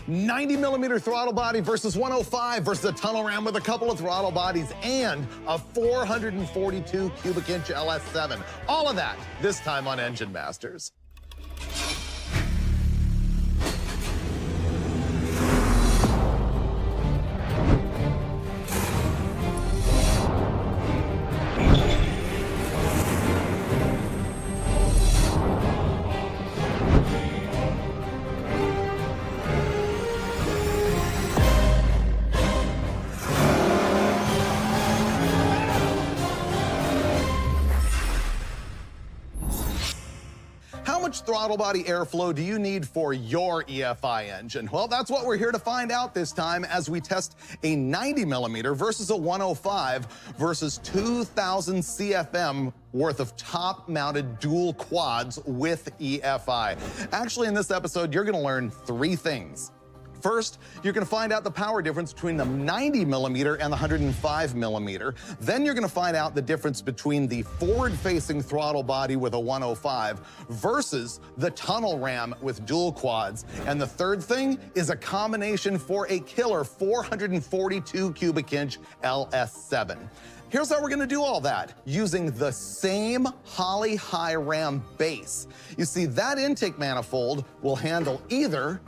90mm throttle body versus 105 versus a tunnel ram with a couple of throttle bodies and a 442 cubic inch LS7. All of that this time on Engine Masters. How much throttle body airflow do you need for your EFI engine? Well, that's what we're here to find out this time as we test a 90mm versus a 105 versus 2,000 CFM worth of top-mounted dual quads with EFI. Actually, in this episode, you're gonna learn 3 things. First, you're gonna find out the power difference between the 90mm and the 105mm. Then you're gonna find out the difference between the forward-facing throttle body with a 105 versus the tunnel ram with dual quads. And the third thing is a combination for a killer 442 cubic inch LS7. Here's how we're gonna do all that, using the same Holley High Ram base. You see, that intake manifold will handle either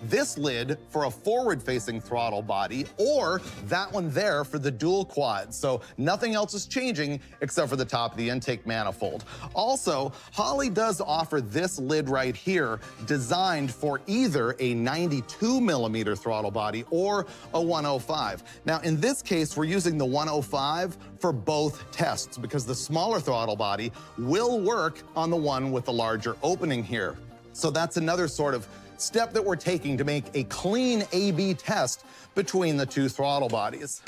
this lid for a forward-facing throttle body or that one there for the dual quads. So nothing else is changing except for the top of the intake manifold. Also, Holley does offer this lid right here designed for either a 92mm throttle body or a 105. Now, in this case, we're using the 105 for both tests because the smaller throttle body will work on the one with the larger opening here. So that's another sort of step that we're taking to make a clean A/B test between the two throttle bodies.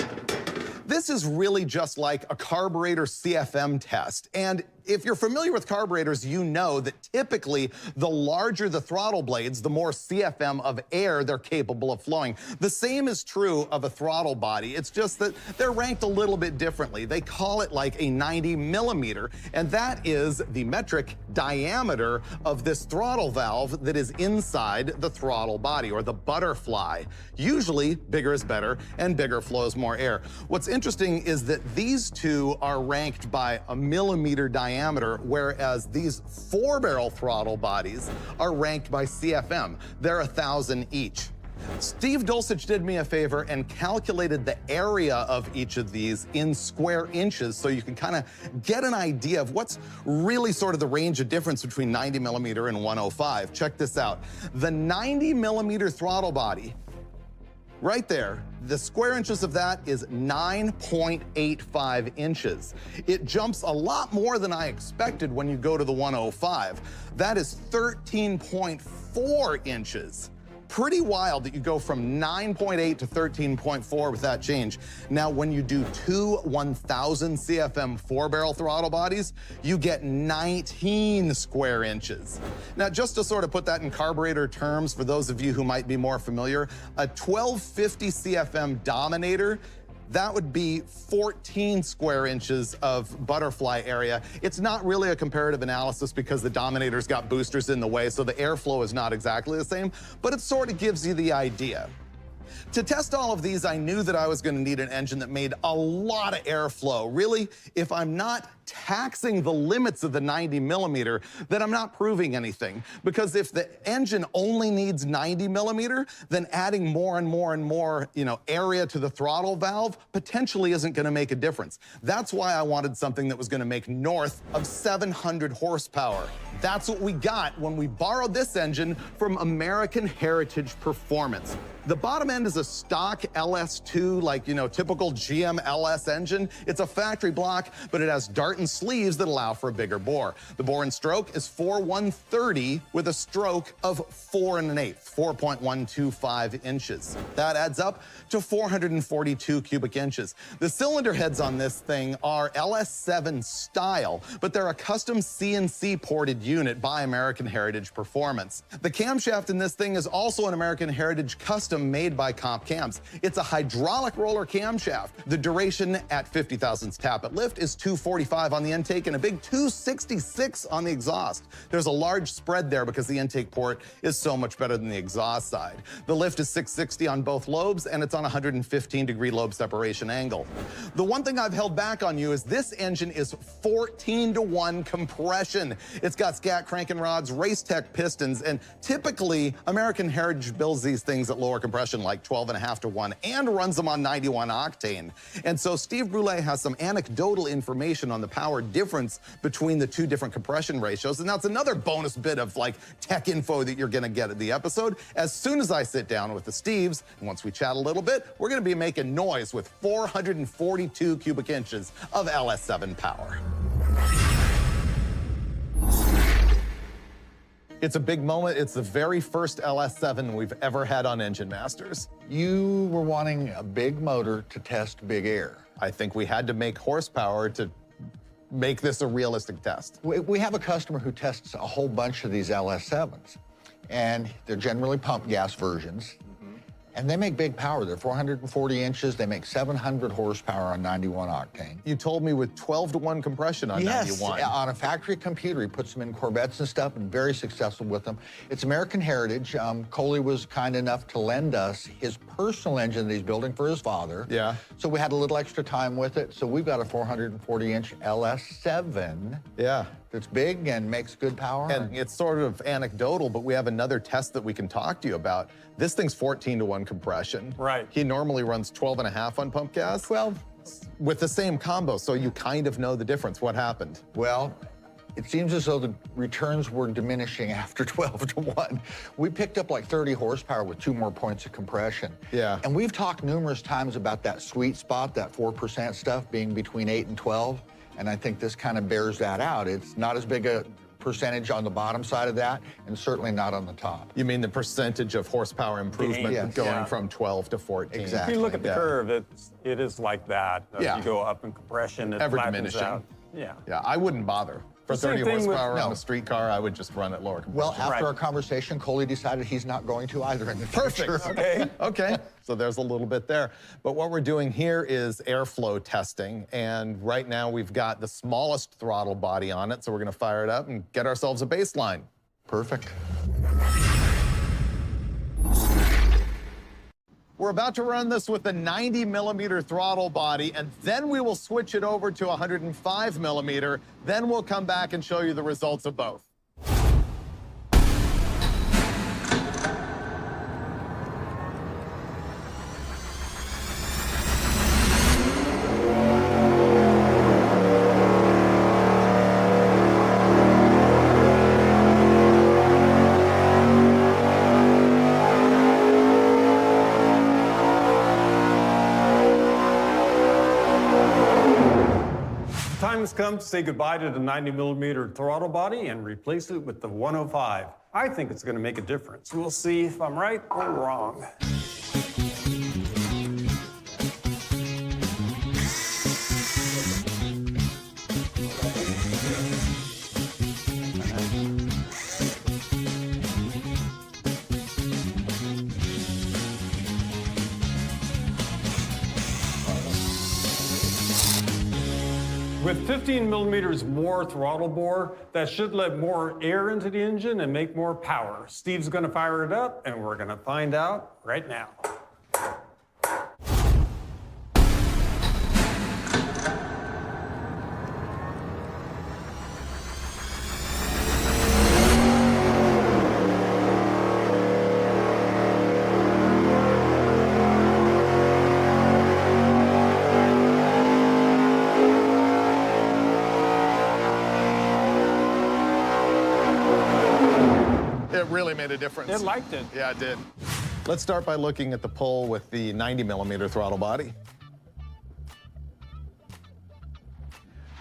This is really just like a carburetor CFM test. And if you're familiar with carburetors, you know that typically the larger the throttle blades, the more CFM of air they're capable of flowing. The same is true of a throttle body. It's just that they're ranked a little bit differently. They call it like a 90mm, and that is the metric diameter of this throttle valve that is inside the throttle body, or the butterfly. Usually, bigger is better, and bigger flows more air. What's interesting is that these two are ranked by a millimeter diameter, whereas these 4-barrel throttle bodies are ranked by CFM. They're 1,000 each. Steve Dulcich did me a favor and calculated the area of each of these in square inches so you can kind of get an idea of what's really sort of the range of difference between 90mm and 105. Check this out. The 90mm throttle body, right there, the square inches of that is 9.85 inches. It jumps a lot more than I expected when you go to the 105. That is 13.4 inches. Pretty wild that you go from 9.8 to 13.4 with that change. Now, when you do two 1,000 CFM 4-barrel throttle bodies, you get 19 square inches. Now, just to sort of put that in carburetor terms, for those of you who might be more familiar, a 1250 CFM Dominator, that would be 14 square inches of butterfly area. It's not really a comparative analysis because the Dominator's got boosters in the way, so the airflow is not exactly the same, but it sort of gives you the idea. To test all of these, I knew that I was gonna need an engine that made a lot of airflow. Really, if I'm not taxing the limits of the 90mm, then I'm not proving anything. Because if the engine only needs 90mm, then adding more and more and more, area to the throttle valve potentially isn't gonna make a difference. That's why I wanted something that was gonna make north of 700 horsepower. That's what we got when we borrowed this engine from American Heritage Performance. The bottom end is a stock LS2, typical GM LS engine. It's a factory block, but it has dart and sleeves that allow for a bigger bore. The bore and stroke is 4/130 with a stroke of 4 1/8, 4.125 inches. That adds up to 442 cubic inches. The cylinder heads on this thing are LS7 style, but they're a custom CNC ported unit by American Heritage Performance. The camshaft in this thing is also an American Heritage custom made by Comp Cams. It's a hydraulic roller camshaft. The duration at 50 thousandths tap at lift is 2:45 105 on the intake and a big 266 on the exhaust. There's a large spread there because the intake port is so much better than the exhaust side. The lift is 660 on both lobes, and it's on a 115-degree lobe separation angle. The one thing I've held back on you is this engine is 14-to-1 compression. It's got scat cranking rods, race tech pistons, and typically American Heritage builds these things at lower compression like 12.5-to-1 and runs them on 91 octane. And so Steve Brule has some anecdotal information on the power difference between the two different compression ratios, and that's another bonus bit of like tech info that you're gonna get at the episode as soon as I sit down with the Steves. And once we chat a little bit, we're gonna be making noise with 442 cubic inches of LS7 power. It's a big moment. It's the very first LS7 we've ever had on Engine Masters. You were wanting a big motor to test big air. I think we had to make horsepower to make this a realistic test. We have a customer who tests a whole bunch of these LS7s, and they're generally pump gas versions. And they make big power. They're 440 inches. They make 700 horsepower on 91 octane. You told me with 12-to-1 compression on 91. Yes, on a factory computer. He puts them in Corvettes and stuff and very successful with them. It's American Heritage. Coley was kind enough to lend us his personal engine that he's building for his father. Yeah. So we had a little extra time with it. So we've got a 440-inch LS7. Yeah. That's big and makes good power. And it's sort of anecdotal, but we have another test that we can talk to you about. This thing's 14-to-1 compression. Right. He normally runs 12.5 on pump gas. 12. With the same combo, so you kind of know the difference. What happened? Well, it seems as though the returns were diminishing after 12-to-1. We picked up like 30 horsepower with 2 more points of compression. Yeah. And we've talked numerous times about that sweet spot, that 4% stuff being between 8 and 12. And I think this kind of bears that out. It's not as big a percentage on the bottom side of that, and certainly not on the top. You mean the percentage of horsepower improvement Yes. going from 12 to 14? Exactly. If you look at the curve, it is like that. Yeah. You go up in compression, it Ever flattens diminishing. out. Yeah. Yeah, I wouldn't bother. For The same 30 thing with- horsepower on No. a street car, I would just run at lower compression. Well, after Right. our conversation, Coley decided he's not going to either in the future. Perfect. Okay. Okay, so there's a little bit there. But what we're doing here is airflow testing, and right now we've got the smallest throttle body on it, so we're gonna fire it up and get ourselves a baseline. Perfect. We're about to run this with a 90-millimeter throttle body, and then we will switch it over to 105-millimeter. Then we'll come back and show you the results of both. Time has come to say goodbye to the 90-millimeter throttle body and replace it with the 105. I think it's going to make a difference. We'll see if I'm right or wrong. With 15 millimeters more throttle bore, that should let more air into the engine and make more power. Steve's gonna fire it up, and we're gonna find out right now. It really made a difference. It liked it. Yeah, it did. Let's start by looking at the pull with the 90-millimeter throttle body.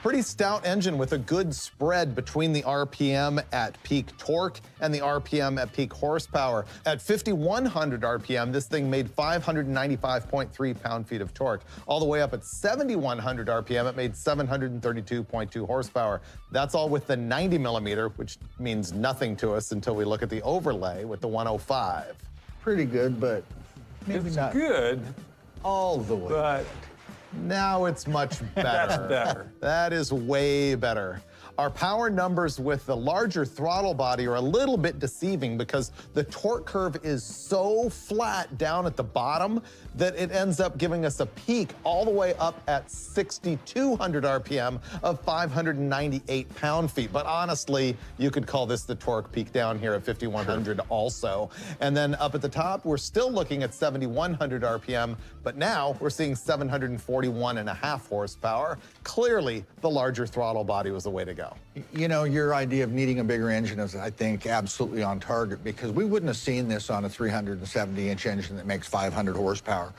Pretty stout engine with a good spread between the RPM at peak torque and the RPM at peak horsepower. At 5,100 RPM, this thing made 595.3 pound-feet of torque. All the way up at 7,100 RPM, it made 732.2 horsepower. That's all with the 90-millimeter, which means nothing to us until we look at the overlay with the 105. Pretty good, but maybe It's not good, all the way. but Now it's much better. That's better. That is way better. Our power numbers with the larger throttle body are a little bit deceiving because the torque curve is so flat down at the bottom that it ends up giving us a peak all the way up at 6,200 RPM of 598 pound-feet. But honestly, you could call this the torque peak down here at 5,100 also. And then up at the top, we're still looking at 7,100 RPM, but now we're seeing 741.5 horsepower. Clearly, the larger throttle body was the way to go. You know, your idea of needing a bigger engine is, I think, absolutely on target, because we wouldn't have seen this on a 370-inch engine that makes 500 horsepower.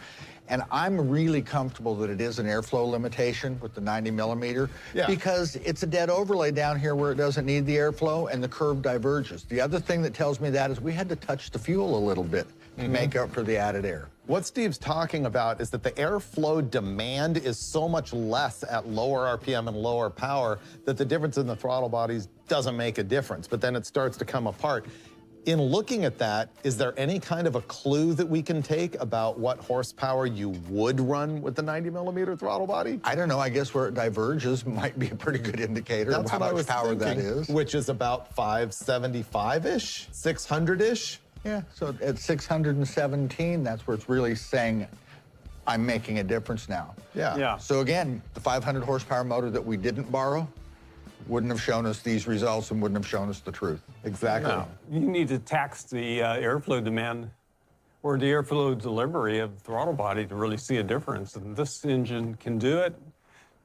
And I'm really comfortable that it is an airflow limitation with the 90 millimeter, because it's a dead overlay down here where it doesn't need the airflow and the curve diverges. The other thing that tells me that is we had to touch the fuel a little bit to make up for the added air. What Steve's talking about is that the airflow demand is so much less at lower RPM and lower power that the difference in the throttle bodies doesn't make a difference, but then it starts to come apart. In looking at that, is there any kind of a clue that we can take about what horsepower you would run with the 90 millimeter throttle body? I don't know, I guess where it diverges might be a pretty good indicator of how much power that is. Which is about 575-ish, 600-ish? Yeah, so at 617, that's where it's really saying, I'm making a difference now. Yeah. So again, the 500 horsepower motor that we didn't borrow wouldn't have shown us these results and wouldn't have shown us the truth. Exactly. No. You need to tax the airflow demand or the airflow delivery of the throttle body to really see a difference. And this engine can do it.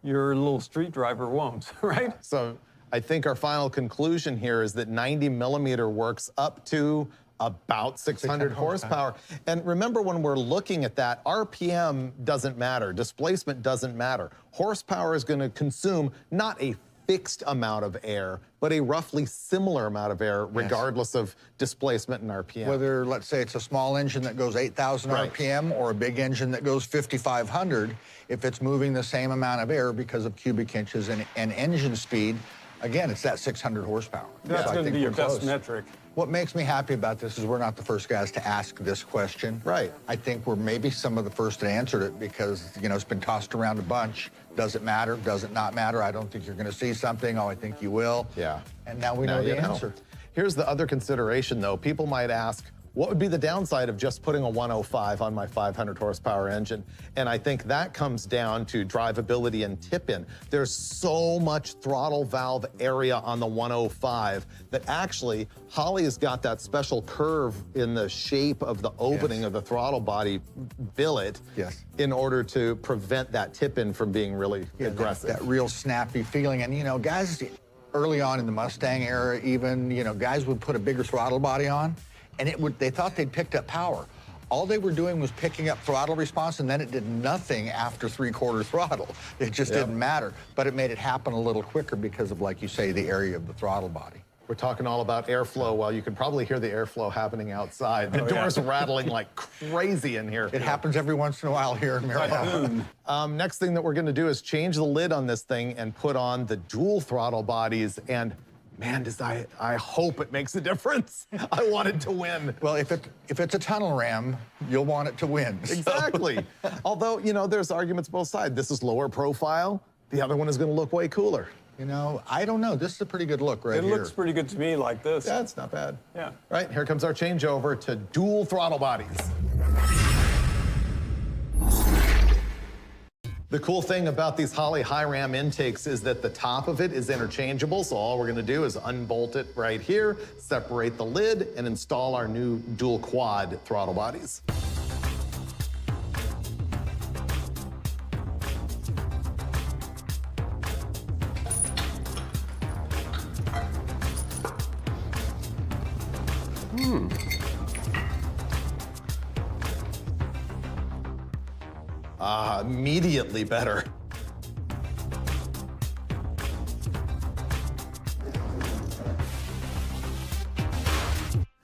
Your little street driver won't, right? So I think our final conclusion here is that 90 millimeter works up to about 600 horsepower. And remember, when we're looking at that, RPM doesn't matter, displacement doesn't matter. Horsepower is going to consume not a fixed amount of air, but a roughly similar amount of air, regardless of displacement and RPM. Whether, let's say, it's a small engine that goes 8,000 RPM or a big engine that goes 5,500, if it's moving the same amount of air because of cubic inches and engine speed, again, it's that 600 horsepower. That's going to be your best metric. What makes me happy about this is we're not the first guys to ask this question. Right. I think we're maybe some of the first that answered it because, you know, it's been tossed around a bunch. Does it matter? Does it not matter? I don't think you're going to see something. Oh, I think you will. Yeah. And now we know the answer. Here's the other consideration, though. People might ask, what would be the downside of just putting a 105 on my 500 horsepower engine? And I think that comes down to drivability and tip-in. There's so much throttle valve area on the 105 that actually Holley has got that special curve in the shape of the opening of the throttle body billet in order to prevent that tip-in from being really aggressive. That real snappy feeling. And, you know, guys, early on in the Mustang era even, you know, guys would put a bigger throttle body on, and they thought they'd picked up power. All they were doing was picking up throttle response, and then it did nothing after 3/4 throttle. It just didn't matter. But it made it happen a little quicker because of, like you say, the area of the throttle body. We're talking all about airflow. Well, you can probably hear the airflow happening outside. The doors rattling like crazy in here. It happens every once in a while here in Maryland. Next thing that we're going to do is change the lid on this thing and put on the dual throttle bodies. And man, I hope it makes a difference. I want it to win. Well, if it's a tunnel ram, you'll want it to win. Exactly. Although, you know, there's arguments both sides. This is lower profile. The other one is going to look way cooler. You know, I don't know. This is a pretty good look right here. It looks pretty good to me like this. Yeah, it's not bad. Yeah. Right, here comes our changeover to dual throttle bodies. The cool thing about these Holley high ram intakes is that the top of it is interchangeable, so all we're gonna do is unbolt it right here, separate the lid, and install our new dual quad throttle bodies. Immediately better.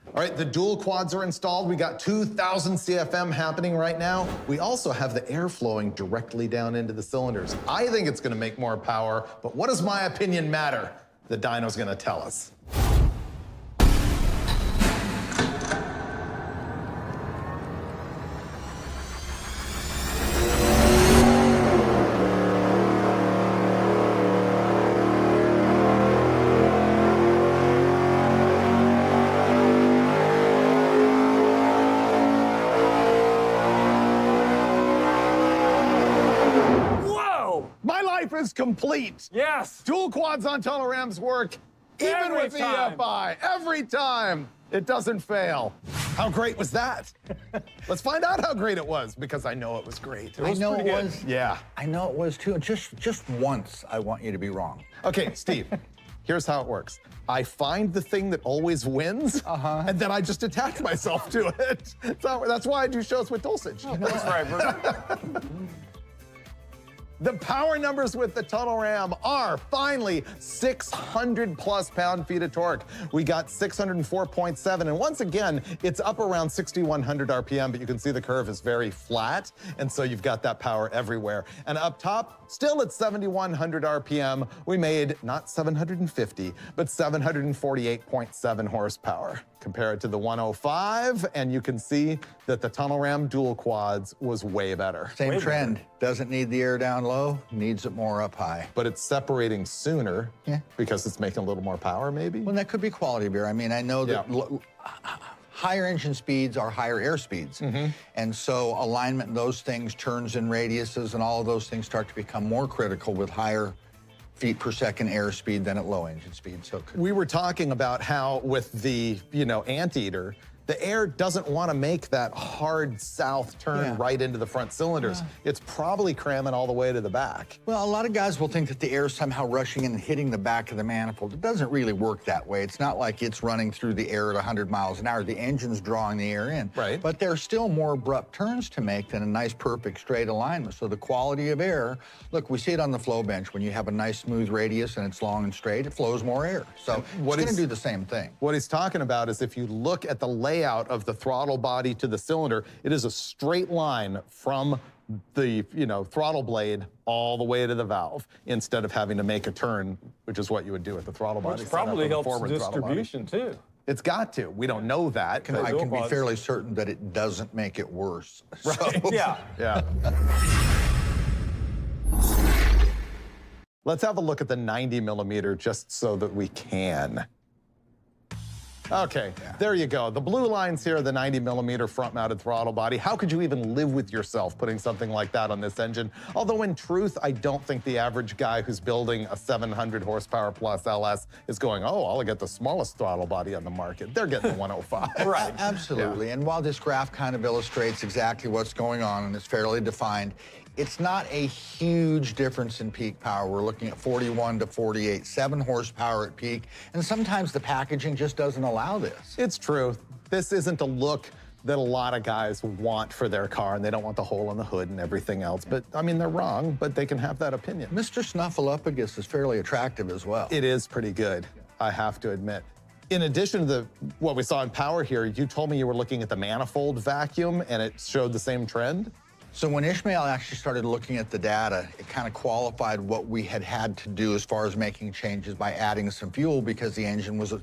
All right, the dual quads are installed. We got 2,000 CFM happening right now. We also have the air flowing directly down into the cylinders. I think it's gonna make more power, but what does my opinion matter? The dyno's gonna tell us. is complete. Yes. Dual quads on tunnel rams work even Every with the time. EFI. Every time. It doesn't fail. How great was that? Let's find out how great it was, because I know it was great. I know it pretty good. was. Yeah. I know it was too. Just once, I want you to be wrong. Okay, Steve, here's how it works. I find the thing that always wins, and then I just attach myself to it. So that's why I do shows with Dulcich. That's right, Brule. The power numbers with the tunnel ram are finally 600 plus pound-feet of torque. We got 604.7, and once again, it's up around 6,100 RPM, but you can see the curve is very flat, and so you've got that power everywhere. And up top, still at 7,100 RPM, we made not 750, but 748.7 horsepower. Compare it to the 105, and you can see that the tunnel ram dual quads was way better. Same Way trend. better. Doesn't need the air down low, needs it more up high. But it's separating sooner, Yeah. because it's making a little more power, maybe? Well, that could be quality beer. I mean, I know that higher engine speeds are higher air speeds. And so alignment and those things, turns and radiuses and all of those things start to become more critical with higher feet per second air speed than at low engine speed. So it could We were talking about how with the, anteater, the air doesn't want to make that hard south turn Yeah. right into the front cylinders. It's probably cramming all the way to the back. Well, a lot of guys will think that the air is somehow rushing in and hitting the back of the manifold. It doesn't really work that way. It's not like it's running through the air at 100 miles an hour. The engine's drawing the air in. Right. But there's still more abrupt turns to make than a nice, perfect, straight alignment. So the quality of air, look, we see it on the flow bench. When you have a nice, smooth radius and it's long and straight, it flows more air. So what it's going is- to do the same thing. What he's talking about is if you look at the layout of the throttle body to the cylinder, it is a straight line from the throttle blade all the way to the valve, instead of having to make a turn, which is what you would do with the throttle body. Which setup probably of the helps forward throttle body. distribution, too. It's got to. We don't know that. but- I can be robots. fairly certain that it doesn't make it worse. So- Yeah. Yeah. Let's have a look at the 90 millimeter just so that we can. Okay, there you go. The blue lines here are the 90 millimeter front mounted throttle body. How could you even live with yourself putting something like that on this engine? Although in truth, I don't think the average guy who's building a 700 horsepower plus LS is going, oh, I'll get the smallest throttle body on the market. They're getting the 105. Right. Absolutely. And while this graph kind of illustrates exactly what's going on and it's fairly defined, it's not a huge difference in peak power. We're looking at 41 to 48, 7 horsepower at peak, and sometimes the packaging just doesn't allow this. It's true. This isn't a look that a lot of guys want for their car, and they don't want the hole in the hood and everything else. But, I mean, they're wrong, but they can have that opinion. Mr. Snuffleupagus is fairly attractive as well. It is pretty good, I have to admit. In addition to what we saw in power here, you told me you were looking at the manifold vacuum, and it showed the same trend? So when Ishmael actually started looking at the data, it kind of qualified what we had to do as far as making changes by adding some fuel because the engine was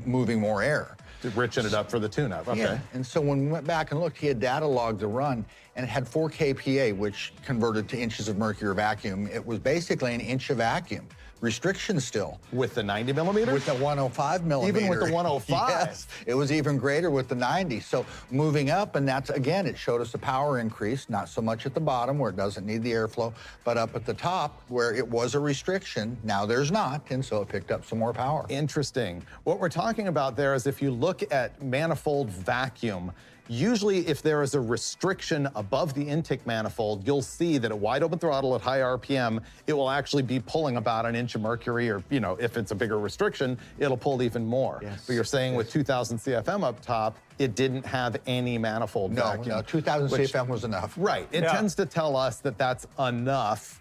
moving more air. To richen it up for the tune-up, okay. Yeah, and so when we went back and looked, he had data logged the run, and it had 4 kPa, which converted to inches of mercury vacuum. It was basically an inch of vacuum. Restriction still. With the 90 millimeter? With the 105 millimeter. Even with the 105? Yes, it was even greater with the 90. So moving up, and that's, again, it showed us a power increase, not so much at the bottom where it doesn't need the airflow, but up at the top where it was a restriction. Now there's not, and so it picked up some more power. Interesting. What we're talking about there is if you look at manifold vacuum, usually if there is a restriction above the intake manifold, you'll see that at wide open throttle at high RPM, it will actually be pulling about an inch of mercury, or if it's a bigger restriction, it'll pull even more. Yes. But you're saying with 2000 CFM up top, it didn't have any manifold vacuum. No, 2000 which- CFM was enough. Right, it Yeah. tends to tell us that that's enough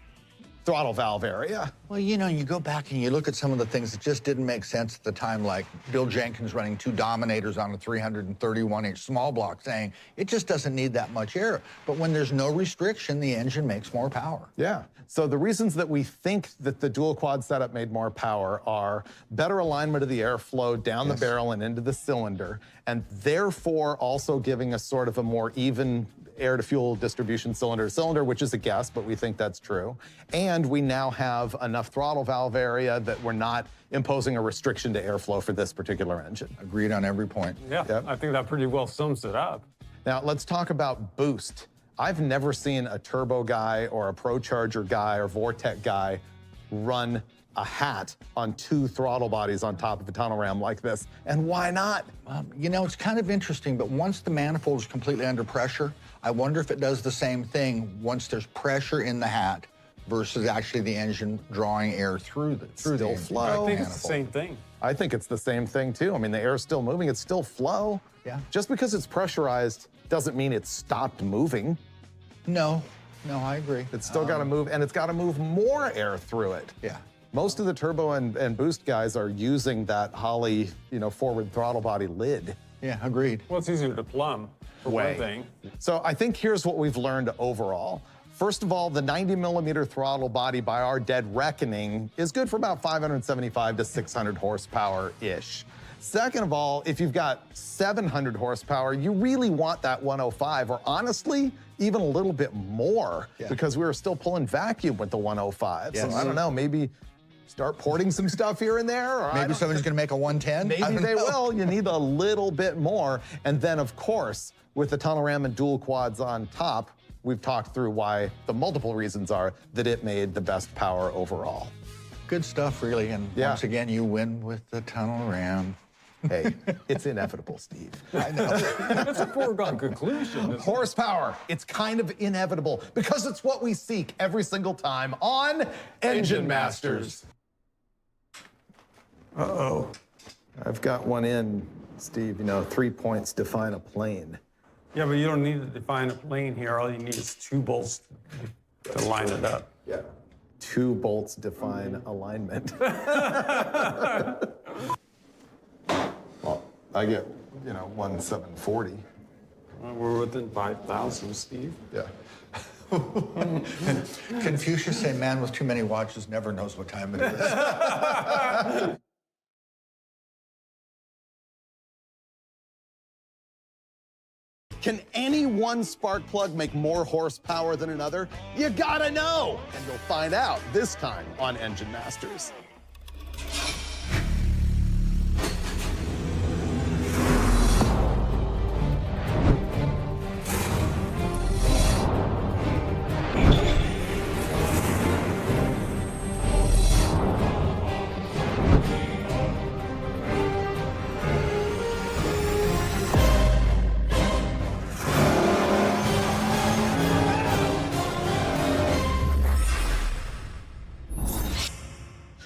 throttle valve area. Well, you go back and you look at some of the things that just didn't make sense at the time, like Bill Jenkins running 2 Dominators on a 331-inch small block, saying it just doesn't need that much air. But when there's no restriction, the engine makes more power. Yeah. So the reasons that we think that the dual quad setup made more power are better alignment of the airflow down the barrel and into the cylinder, and therefore also giving us sort of a more even air-to-fuel distribution cylinder to cylinder, which is a guess, but we think that's true. And we now have enough throttle valve area that we're not imposing a restriction to airflow for this particular engine. Agreed on every point. Yeah, Yep. I think that pretty well sums it up. Now, let's talk about boost. I've never seen a turbo guy or a ProCharger guy or Vortec guy run a hat on 2 throttle bodies on top of a tunnel ram like this, and why not? You know, it's kind of interesting, but once the manifold is completely under pressure, I wonder if it does the same thing once there's pressure in the hat versus actually the engine drawing air through the flow. I think it's the same thing. I think it's the same thing too. I mean, the air's still moving, it's still flow. Yeah. Just because it's pressurized doesn't mean it's stopped moving. No, I agree. It's still got to move, and it's got to move more air through it. Yeah. Most of the turbo and boost guys are using that Holley, forward throttle body lid. Yeah, agreed. Well, it's easier to plumb, for one thing. So I think here's what we've learned overall. First of all, the 90mm throttle body, by our dead reckoning, is good for about 575 to 600 horsepower-ish. Second of all, if you've got 700 horsepower, you really want that 105, or honestly, even a little bit more, because we were still pulling vacuum with the 105. Yes. So I don't know, maybe start porting some stuff here and there. Or Maybe somebody's gonna make a 110. Maybe they will. You need a little bit more. And then, of course, with the tunnel ram and dual quads on top, we've talked through why the multiple reasons are that it made the best power overall. Good stuff, really. And once again, you win with the tunnel ram. Hey, it's inevitable, Steve. I know. That's a foregone conclusion. Horsepower, it's kind of inevitable because it's what we seek every single time on Engine Masters. Uh-oh. I've got one in, Steve. 3 points define a plane. Yeah, but you don't need to define a plane here. All you need is 2 bolts to line it up. Yeah. 2 bolts define alignment. Well, I get, 1,740. Well, we're within 5,000, Steve. Yeah. Confucius said, man with too many watches never knows what time it is. Can any one spark plug make more horsepower than another? You gotta know, and you'll find out this time on Engine Masters.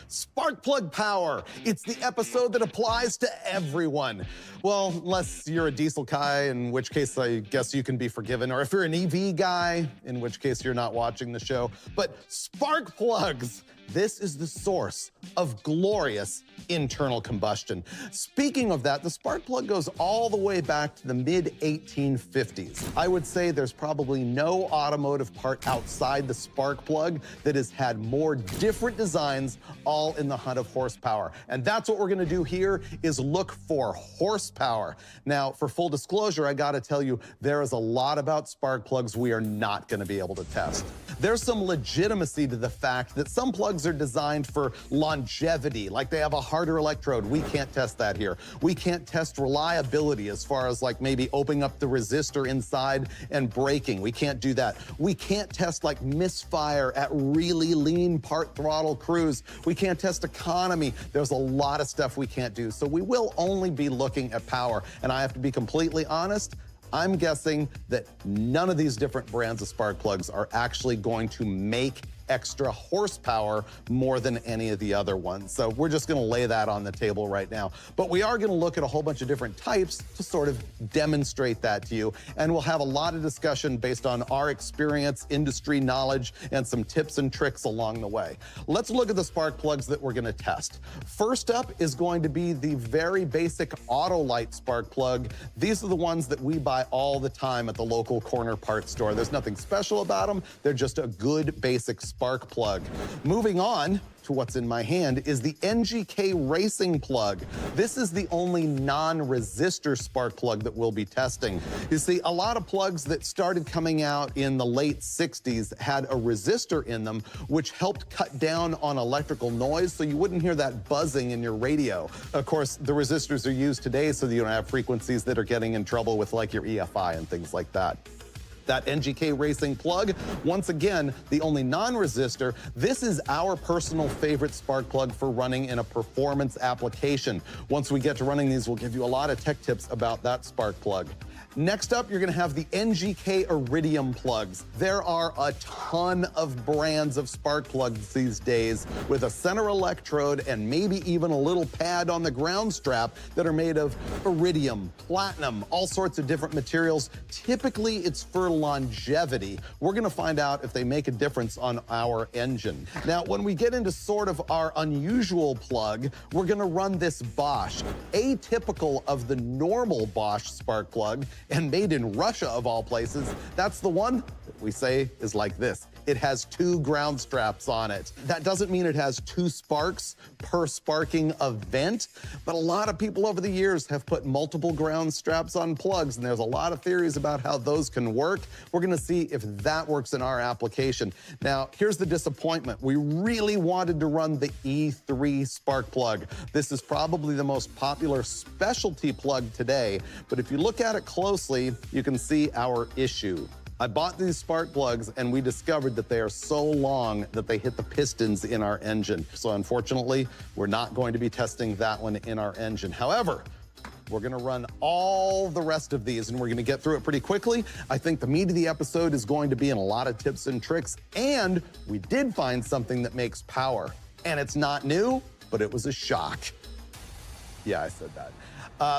Spark plug power. It's the episode that applies to everyone. Well, unless you're a diesel guy, in which case I guess you can be forgiven, or if you're an EV guy, in which case you're not watching the show. But spark plugs, this is the source of glorious internal combustion. Speaking of that, the spark plug goes all the way back to the mid-1850s. I would say there's probably no automotive part outside the spark plug that has had more different designs, all in the hunt of horsepower. And that's what we're gonna do here, is look for horsepower. Now, for full disclosure, I gotta tell you, there is a lot about spark plugs we are not gonna be able to test. There's some legitimacy to the fact that some plugs are designed for longevity, like they have a harder electrode. We can't test that here. We can't test reliability as far as like maybe opening up the resistor inside and braking. We can't do that. We can't test like misfire at really lean part throttle cruise. We can't test economy. There's a lot of stuff we can't do. So we will only be looking at power. And I have to be completely honest, I'm guessing that none of these different brands of spark plugs are actually going to make extra horsepower more than any of the other ones. So we're just gonna lay that on the table right now. But we are gonna look at a whole bunch of different types to sort of demonstrate that to you. And we'll have a lot of discussion based on our experience, industry knowledge, and some tips and tricks along the way. Let's look at the spark plugs that we're gonna test. First up is going to be the very basic Autolite spark plug. These are the ones that we buy all the time at the local corner parts store. There's nothing special about them. They're just a good basic spark plug. Moving on to what's in my hand is the NGK Racing plug. This is the only non-resistor spark plug that we'll be testing. You see, a lot of plugs that started coming out in the late 60s had a resistor in them, which helped cut down on electrical noise so you wouldn't hear that buzzing in your radio. Of course, the resistors are used today so that you don't have frequencies that are getting in trouble with like your EFI and things like that. That NGK Racing plug, once again, the only non-resistor. This is our personal favorite spark plug for running in a performance application. Once we get to running these, we'll give you a lot of tech tips about that spark plug. Next up, you're gonna have the NGK Iridium plugs. There are a ton of brands of spark plugs these days with a center electrode and maybe even a little pad on the ground strap that are made of iridium, platinum, all sorts of different materials. Typically, it's for longevity. We're gonna find out if they make a difference on our engine. Now, when we get into sort of our unusual plug, we're gonna run this Bosch, atypical of the normal Bosch spark plug, and made in Russia of all places. That's the one that we say is like this. It has 2 ground straps on it. That doesn't mean it has 2 sparks per sparking event, but a lot of people over the years have put multiple ground straps on plugs, and there's a lot of theories about how those can work. We're gonna see if that works in our application. Now, here's the disappointment. We really wanted to run the E3 spark plug. This is probably the most popular specialty plug today, but if you look at it closely, you can see our issue. I bought these spark plugs and we discovered that they are so long that they hit the pistons in our engine. So unfortunately, we're not going to be testing that one in our engine. However, we're gonna run all the rest of these and we're gonna get through it pretty quickly. I think the meat of the episode is going to be in a lot of tips and tricks, and we did find something that makes power. And it's not new, but it was a shock. Yeah, I said that.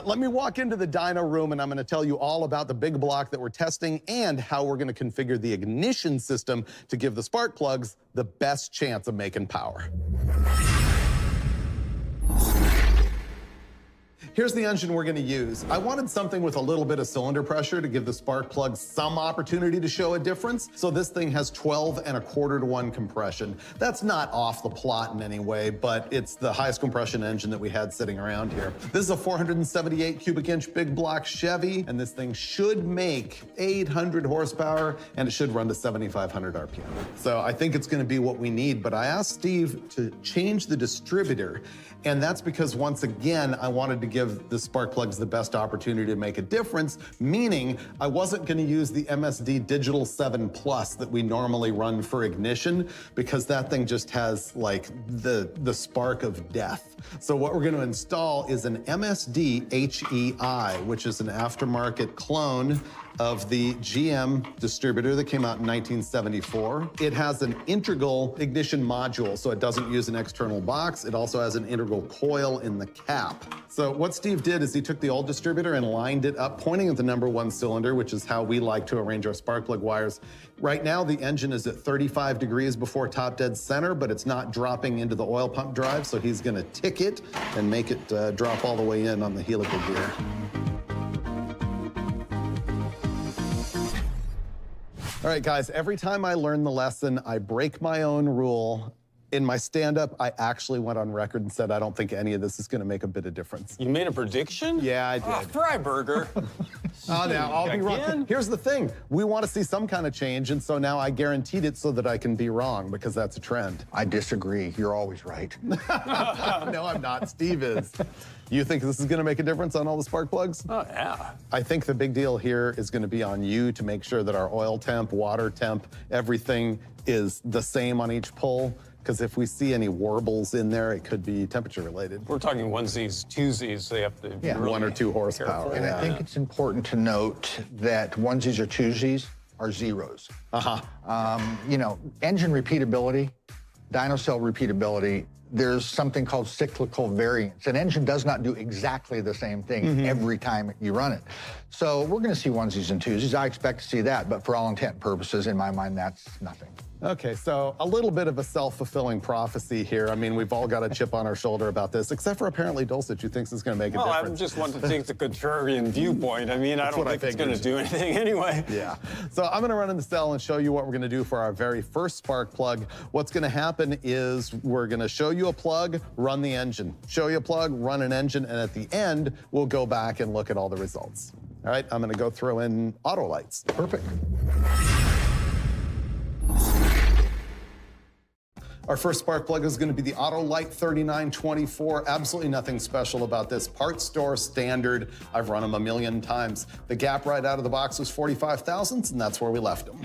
Let me walk into the dyno room and I'm gonna tell you all about the big block that we're testing and how we're gonna configure the ignition system to give the spark plugs the best chance of making power. Here's the engine we're gonna use. I wanted something with a little bit of cylinder pressure to give the spark plug some opportunity to show a difference. So this thing has 12 1/4 to 1 compression. That's not off the plot in any way, but it's the highest compression engine that we had sitting around here. This is a 478 cubic inch big block Chevy, and this thing should make 800 horsepower, and it should run to 7,500 RPM. So I think it's gonna be what we need, but I asked Steve to change the distributor, and that's because, once again, I wanted to give the spark plugs the best opportunity to make a difference, meaning I wasn't gonna use the MSD Digital 7 Plus that we normally run for ignition, because that thing just has like the spark of death. So what we're gonna install is an MSD HEI, which is an aftermarket clone of the GM distributor that came out in 1974. It has an integral ignition module, so it doesn't use an external box. It also has an integral coil in the cap. So what Steve did is he took the old distributor and lined it up, pointing at the #1 cylinder, which is how we like to arrange our spark plug wires. Right now, the engine is at 35 degrees before top dead center, but it's not dropping into the oil pump drive, so he's gonna tick it and make it drop all the way in on the helical gear. All right, guys, every time I learn the lesson, I break my own rule. In my stand-up, I actually went on record and said, I don't think any of this is gonna make a bit of difference. You made a prediction? Yeah, I did. Oh, Freiburger. Oh, now I'll be wrong. Here's the thing. We want to see some kind of change, and so now I guaranteed it so that I can be wrong, because that's a trend. I disagree. You're always right. No, I'm not. Steve is. You think this is going to make a difference on all the spark plugs? Oh, yeah. I think the big deal here is going to be on you to make sure that our oil temp, water temp, everything is the same on each pull. Because if we see any warbles in there, it could be temperature related. We're talking onesies, twosies. They have to be really 1 or 2 horsepower. careful. And I think it's important to note that onesies or twosies are zeros. You know, engine repeatability, dyno cell repeatability, there's something called cyclical variance. An engine does not do exactly the same thing every time you run it. So we're gonna see onesies and twosies. I expect to see that, but for all intent and purposes, in my mind, that's nothing. Okay, so a little bit of a self-fulfilling prophecy here. I mean, we've all got a chip on our shoulder about this, except for apparently Dulcich, who thinks it's going to make a difference. I just want to take the contrarian viewpoint. I mean, I don't think it's going to do anything anyway. Yeah. So I'm going to run in the cell and show you what we're going to do for our very first spark plug. What's going to happen is we're going to show you a plug, run the engine. Show you a plug, run an engine, and at the end, we'll go back and look at all the results. All right, I'm going to go throw in auto lights. Perfect. Our first spark plug is going to be the Autolite 3924. Absolutely nothing special about this. Parts store standard. I've run them a million times. The gap right out of the box was 45 thousandths, and that's where we left them.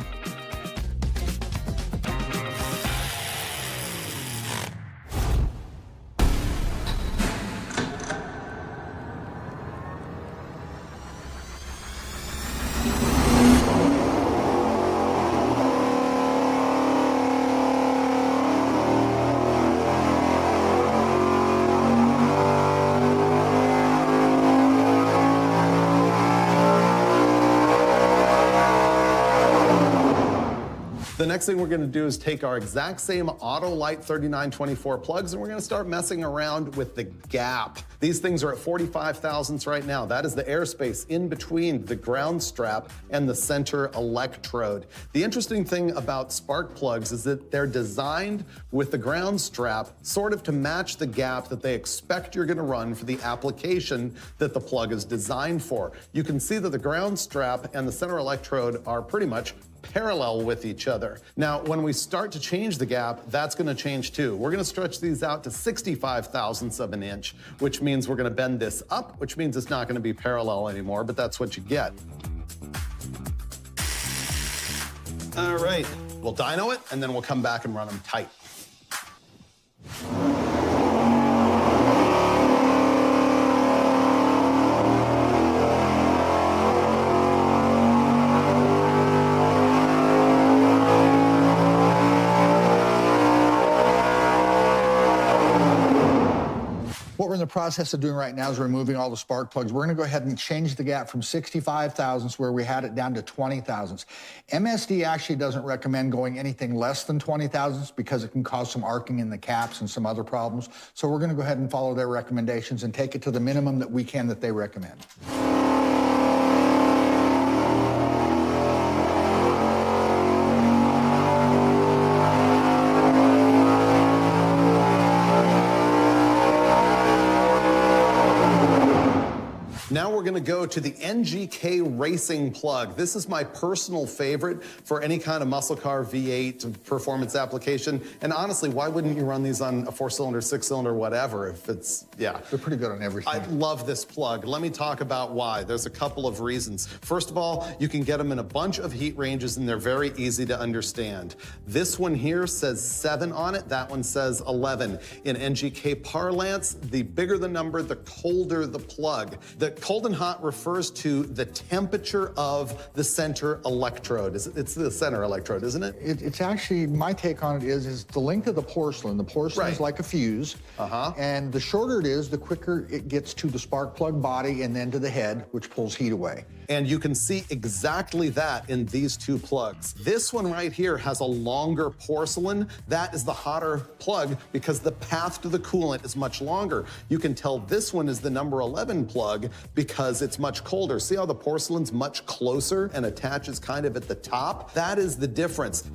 The next thing we're going to do is take our exact same Autolite 3924 plugs, and we're going to start messing around with the gap. These things are at 45 thousandths right now. That is the airspace in between the ground strap and the center electrode. The interesting thing about spark plugs is that they're designed with the ground strap sort of to match the gap that they expect you're going to run for the application that the plug is designed for. You can see that the ground strap and the center electrode are pretty much parallel with each other. Now, when we start to change the gap, that's going to change too. We're going to stretch these out to 65 thousandths of an inch, which means we're going to bend this up, which means it's not going to be parallel anymore, but that's what you get. All right, we'll dyno it, and then we'll come back and run them tight. What we're in the process of doing right now is removing all the spark plugs. We're going to go ahead and change the gap from 65 thousandths, where we had it, down to 20 thousandths. MSD actually doesn't recommend going anything less than 20 thousandths because it can cause some arcing in the caps and some other problems. So we're going to go ahead and follow their recommendations and take it to the minimum that we can that they recommend. Now we're going to go to the NGK Racing plug. This is my personal favorite for any kind of muscle car V8 performance application. And honestly, why wouldn't you run these on a 4-cylinder, 6-cylinder, whatever, if it's, yeah. They're pretty good on everything. I love this plug. Let me talk about why. There's a couple of reasons. First of all, you can get them in a bunch of heat ranges, and they're very easy to understand. This one here says 7 on it. That one says 11. In NGK parlance, the bigger the number, the colder the plug. The cold and hot refers to the temperature of the center electrode. It's the center electrode, isn't it? It's actually, my take on it is the length of the porcelain. The porcelain is like a fuse. And the shorter it is, the quicker it gets to the spark plug body and then to the head, which pulls heat away. And you can see exactly that in these two plugs. This one right here has a longer porcelain. That is the hotter plug because the path to the coolant is much longer. You can tell this one is the number 11 plug because it's much colder. See how the porcelain's much closer and attaches kind of at the top? That is the difference.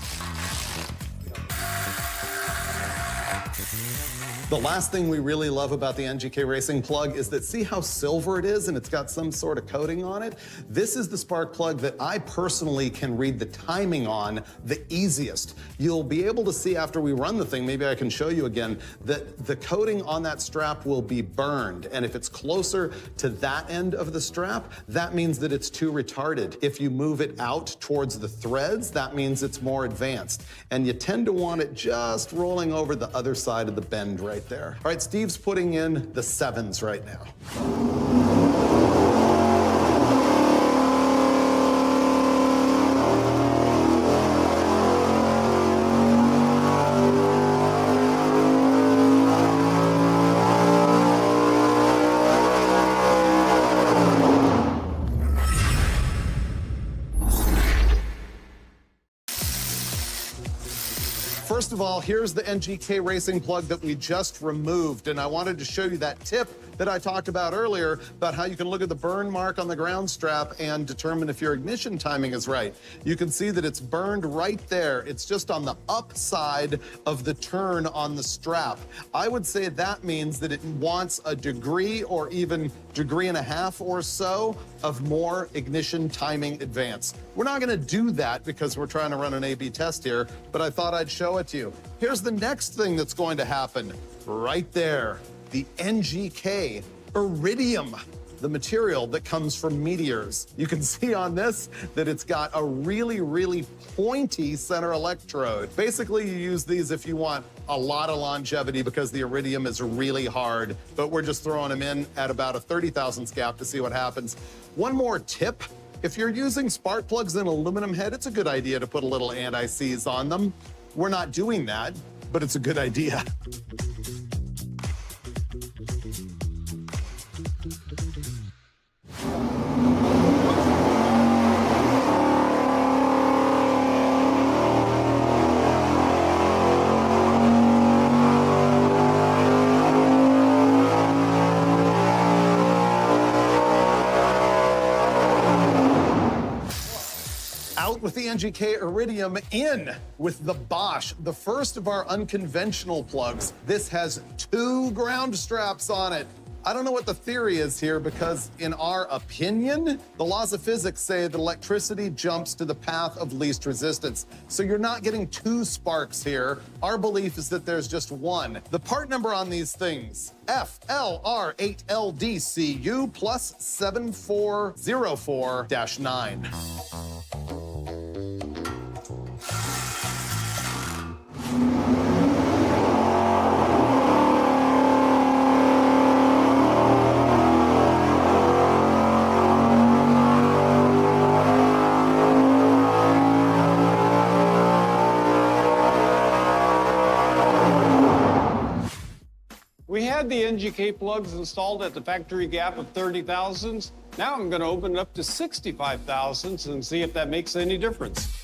The last thing we really love about the NGK Racing plug is that see how silver it is and it's got some sort of coating on it? This is the spark plug that I personally can read the timing on the easiest. You'll be able to see after we run the thing, maybe I can show you again, that the coating on that strap will be burned. And if it's closer to that end of the strap, that means that it's too retarded. If you move it out towards the threads, that means it's more advanced. And you tend to want it just rolling over the other side of the bend right there. All right, Steve's putting in the 7s right now. First of all, here's the NGK Racing plug that we just removed, and I wanted to show you that tip that I talked about earlier, about how you can look at the burn mark on the ground strap and determine if your ignition timing is right. You can see that it's burned right there. It's just on the upside of the turn on the strap. I would say that means that it wants a degree or even degree and a half or so of more ignition timing advance. We're not gonna do that because we're trying to run an A/B test here, but I thought I'd show it to you. Here's the next thing that's going to happen right there, the NGK iridium, the material that comes from meteors. You can see on this that it's got a really, really pointy center electrode. Basically, you use these if you want a lot of longevity because the iridium is really hard, but we're just throwing them in at about a 30 thousandths gap to see what happens. One more tip. If you're using spark plugs in aluminum head, it's a good idea to put a little anti-seize on them. We're not doing that, but it's a good idea. With the NGK Iridium, in with the Bosch, the first of our unconventional plugs. This has 2 ground straps on it. I don't know what the theory is here because in our opinion, the laws of physics say that electricity jumps to the path of least resistance. So you're not getting 2 sparks here. Our belief is that there's just 1. The part number on these things, FLR8LDCU plus 7404-9. We had the NGK plugs installed at the factory gap of 30 thousandths. Now I'm going to open it up to 65 thousandths and see if that makes any difference.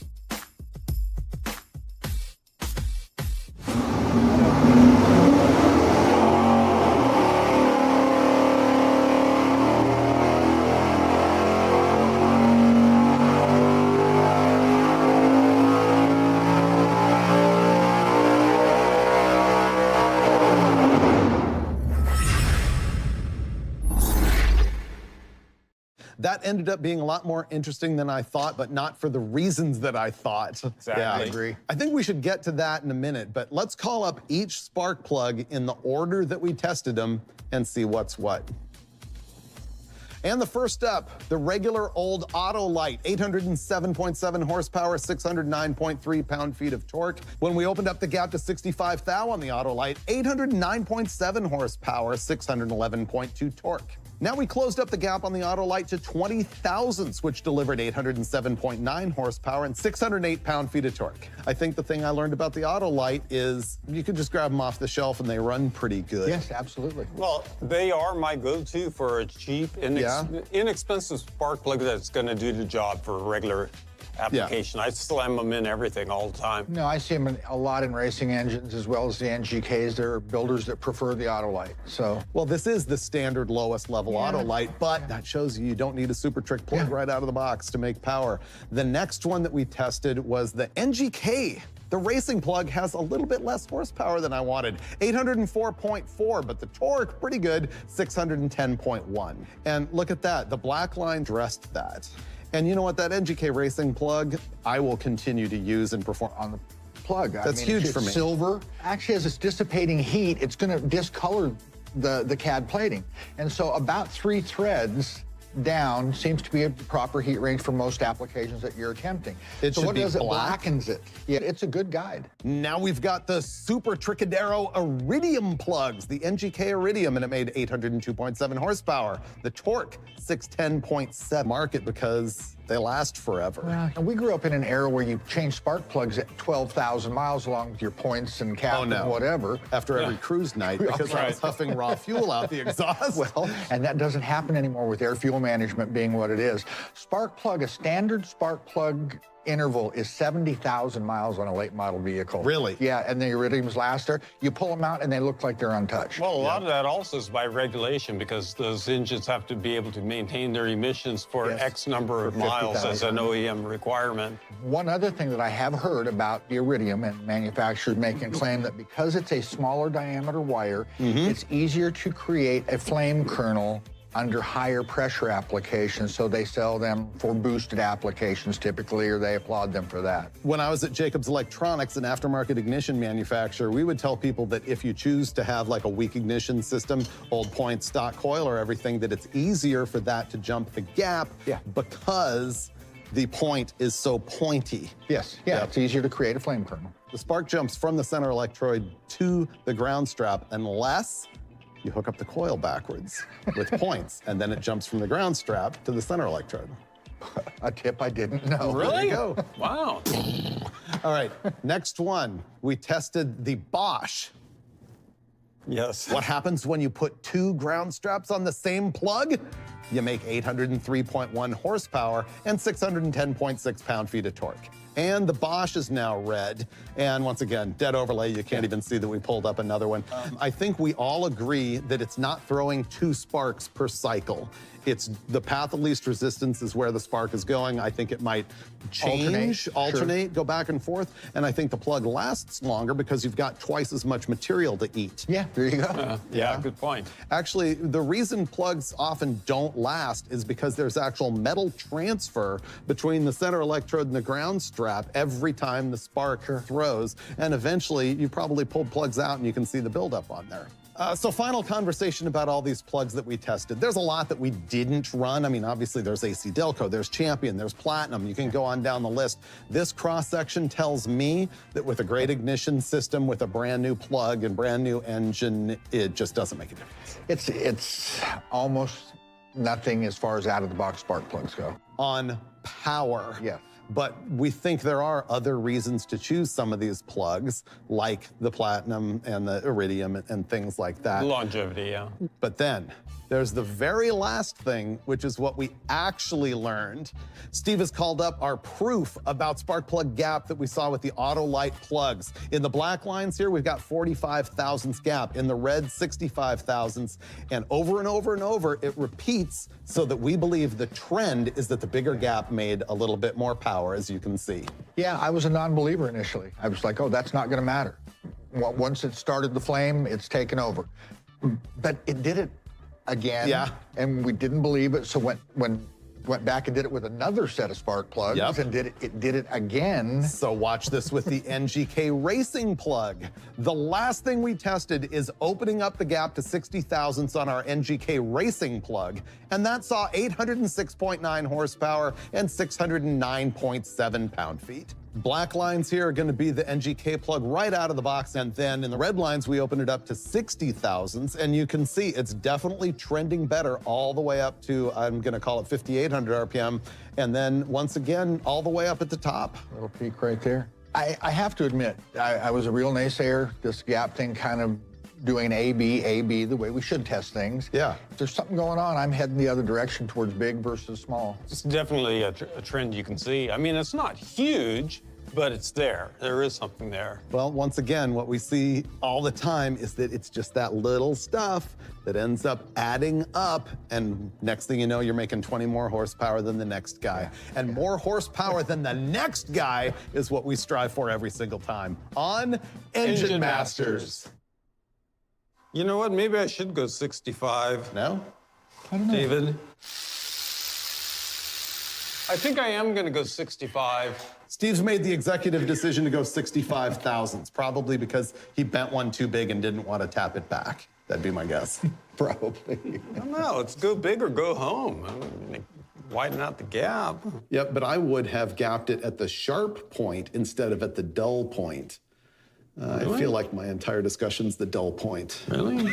That ended up being a lot more interesting than I thought, but not for the reasons that I thought. Exactly. Yeah, I agree. I think we should get to that in a minute, but let's call up each spark plug in the order that we tested them and see what's what. And the first up, the regular old Autolite, 807.7 horsepower, 609.3 pound-feet of torque. When we opened up the gap to 65 thou on the Autolite, 809.7 horsepower, 611.2 torque. Now we closed up the gap on the Autolite to 20 thousandths, which delivered 807.9 horsepower and 608 pound-feet of torque. I think the thing I learned about the Autolite is you can just grab them off the shelf and they run pretty good. Yes, absolutely. Well, they are my go-to for a cheap, inexpensive spark plug that's going to do the job for a regular application. I slam them in everything all the time. No, I see them a lot in racing engines as well as the NGKs. There are builders that prefer the Autolite. So, well, this is the standard lowest level Autolite, but that shows you don't need a super trick plug right out of the box to make power. The next one that we tested was the NGK. The racing plug has a little bit less horsepower than I wanted, 804.4, but the torque, pretty good, 610.1. And look at that, the black line dressed that. And you know what, that NGK racing plug, I will continue to use and perform on the plug. That's huge for me. Silver. Actually, as it's dissipating heat, it's going to discolor the CAD plating. And so about 3 threads down seems to be a proper heat range for most applications that you're attempting. So what does it? Blackens it. Yeah, it's a good guide. Now we've got the Super Tricadero Iridium plugs, the NGK Iridium, and it made 802.7 horsepower. The torque, 610.7. Market because they last forever. And we grew up in an era where you change spark plugs at 12,000 miles along with your points and cap and whatever. After every cruise night, because I was huffing raw fuel out the exhaust. Well, and that doesn't happen anymore with air fuel management being what it is. Spark plug, a standard spark plug interval is 70,000 miles on a late model vehicle. Really? Yeah, and the iridiums last there. You pull them out and they look like they're untouched. Well, a lot of that also is by regulation because those engines have to be able to maintain their emissions for Yes, X number of for miles as 50,000. an OEM requirement. One other thing that I have heard about the iridium and manufacturers making a claim that because it's a smaller diameter wire, it's easier to create a flame kernel under higher pressure applications, so they sell them for boosted applications typically, or they applaud them for that. When I was at Jacobs Electronics, an aftermarket ignition manufacturer, we would tell people that if you choose to have like a weak ignition system, old point stock coil or everything, that it's easier for that to jump the gap because the point is so pointy. Yes, yeah, it's easier to create a flame kernel. The spark jumps from the center electrode to the ground strap unless you hook up the coil backwards with points, and then it jumps from the ground strap to the center electrode. A tip I didn't know. Really? There you go. Wow. All right, next one. We tested the Bosch. Yes. What happens when you put two ground straps on the same plug? You make 803.1 horsepower and 610.6 pound-feet of torque. And the Bosch is now red. And once again, dead overlay, you can't even see that we pulled up another one. I think we all agree that it's not throwing two sparks per cycle. It's the path of least resistance is where the spark is going. I think it might change, alternate, go back and forth. And I think the plug lasts longer because you've got twice as much material to eat. Yeah, there you go. Yeah, good point. Actually, the reason plugs often don't last is because there's actual metal transfer between the center electrode and the ground strap every time the spark throws. And eventually, you probably pulled plugs out and you can see the buildup on there. So final conversation about all these plugs that we tested. There's a lot that we didn't run. I mean, obviously there's AC Delco, there's Champion, there's Platinum. You can go on down the list. This cross-section tells me that with a great ignition system, with a brand new plug and brand new engine, it just doesn't make a difference. It's almost nothing as far as out-of-the-box spark plugs go. On power. Yeah. But we think there are other reasons to choose some of these plugs, like the Platinum and the Iridium and things like that. Longevity, yeah. But then there's the very last thing, which is what we actually learned. Steve has called up our proof about spark plug gap that we saw with the Autolite plugs. In the black lines here, we've got 45 thousandths gap. In the red, 65 thousandths. And over and over and over, it repeats so that we believe the trend is that the bigger gap made a little bit more power, as you can see. Yeah, I was a non-believer initially. I was like, oh, that's not gonna matter. Once it started the flame, it's taken over. But it did it again. Yeah. And we didn't believe it, so went back and did it with another set of spark plugs, and it did it again. So watch this with the NGK Racing plug. The last thing we tested is opening up the gap to 60 thousandths on our NGK Racing plug, and that saw 806.9 horsepower and 609.7 pound-feet. Black lines here are going to be the NGK plug right out of the box, and then in the red lines, we open it up to 60 thousandths, and you can see it's definitely trending better all the way up to, I'm going to call it 5,800 RPM, and then once again, all the way up at the top. Little peak right there. I have to admit, I was a real naysayer. This gap thing kind of doing A-B, the way we should test things. Yeah. If there's something going on, I'm heading the other direction towards big versus small. It's definitely a trend you can see. I mean, it's not huge, but it's there. There is something there. Well, once again, what we see all the time is that it's just that little stuff that ends up adding up, and next thing you know, you're making 20 more horsepower than the next guy. And more horsepower than the next guy is what we strive for every single time on Engine Masters. You know what? Maybe I should go 65. No? I don't know. David? I think I am going to go 65. Steve's made the executive decision to go 65 thousandths, probably because he bent one too big and didn't want to tap it back. That'd be my guess. Probably. I don't know. Let's go big or go home. I mean, widen out the gap. Yep, but I would have gapped it at the sharp point instead of at the dull point. Really? I feel like my entire discussion's the dull point. Really?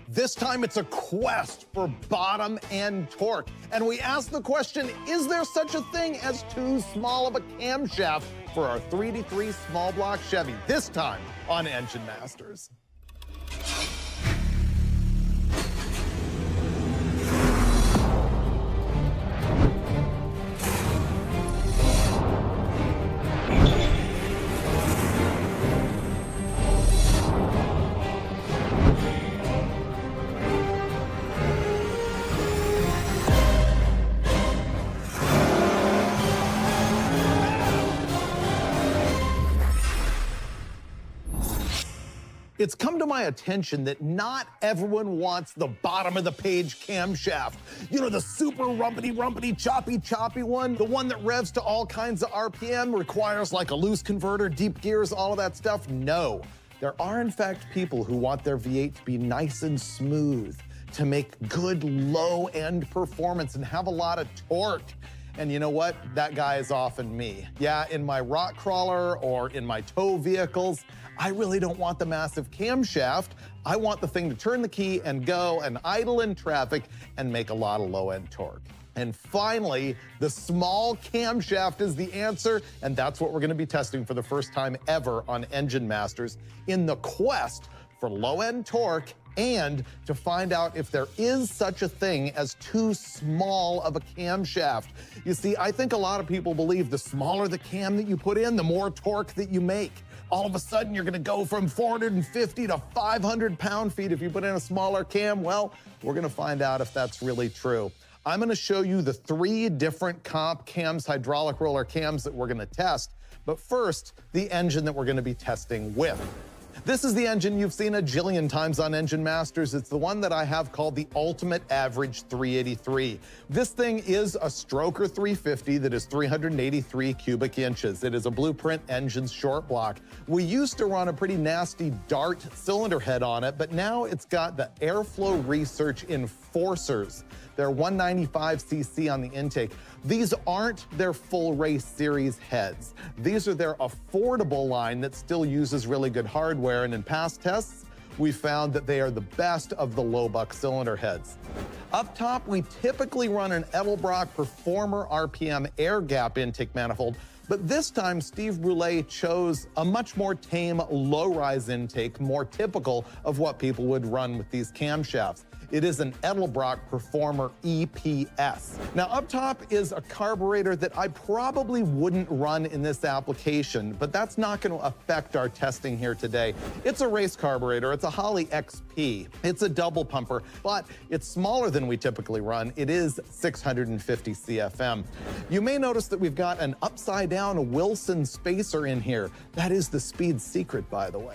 This time it's a quest for bottom end torque. And we ask the question, is there such a thing as too small of a camshaft for our 3D3 small block Chevy? This time on Engine Masters. It's come to my attention that not everyone wants the bottom of the page camshaft. You know, the super rumpity, choppy one, the one that revs to all kinds of RPM, requires like a loose converter, deep gears, all of that stuff. No, there are in fact people who want their V8 to be nice and smooth, to make good low-end performance and have a lot of torque. And you know what? That guy is often me. Yeah, in my rock crawler or in my tow vehicles, I really don't want the massive camshaft. I want the thing to turn the key and go and idle in traffic and make a lot of low-end torque. And finally, the small camshaft is the answer, and that's what we're gonna be testing for the first time ever on Engine Masters in the quest for low-end torque and to find out if there is such a thing as too small of a camshaft. You see, I think a lot of people believe the smaller the cam that you put in, the more torque that you make. All of a sudden, you're gonna go from 450 to 500 pound-feet if you put in a smaller cam. Well, we're gonna find out if that's really true. I'm gonna show you the 3 different comp cams, hydraulic roller cams that we're gonna test. But first, the engine that we're gonna be testing with. This is the engine you've seen a jillion times on Engine Masters. It's the one that I have called the Ultimate Average 383. This thing is a stroker 350 that is 383 cubic inches. It is a Blueprint Engines short block. We used to run a pretty nasty Dart cylinder head on it, but now it's got the Airflow Research Enforcers. They're 195cc on the intake. These aren't their full race series heads. These are their affordable line that still uses really good hardware, and in past tests, we found that they are the best of the low buck cylinder heads. Up top, we typically run an Edelbrock Performer RPM air gap intake manifold, but this time Steve Brule chose a much more tame low-rise intake, more typical of what people would run with these camshafts. It is an Edelbrock Performer EPS. Now, up top is a carburetor that I probably wouldn't run in this application, but that's not going to affect our testing here today. It's a race carburetor. It's a Holley XP. It's a double pumper, but it's smaller than we typically run. It is 650 CFM. You may notice that we've got an upside-down Wilson spacer in here. That is the speed secret, by the way.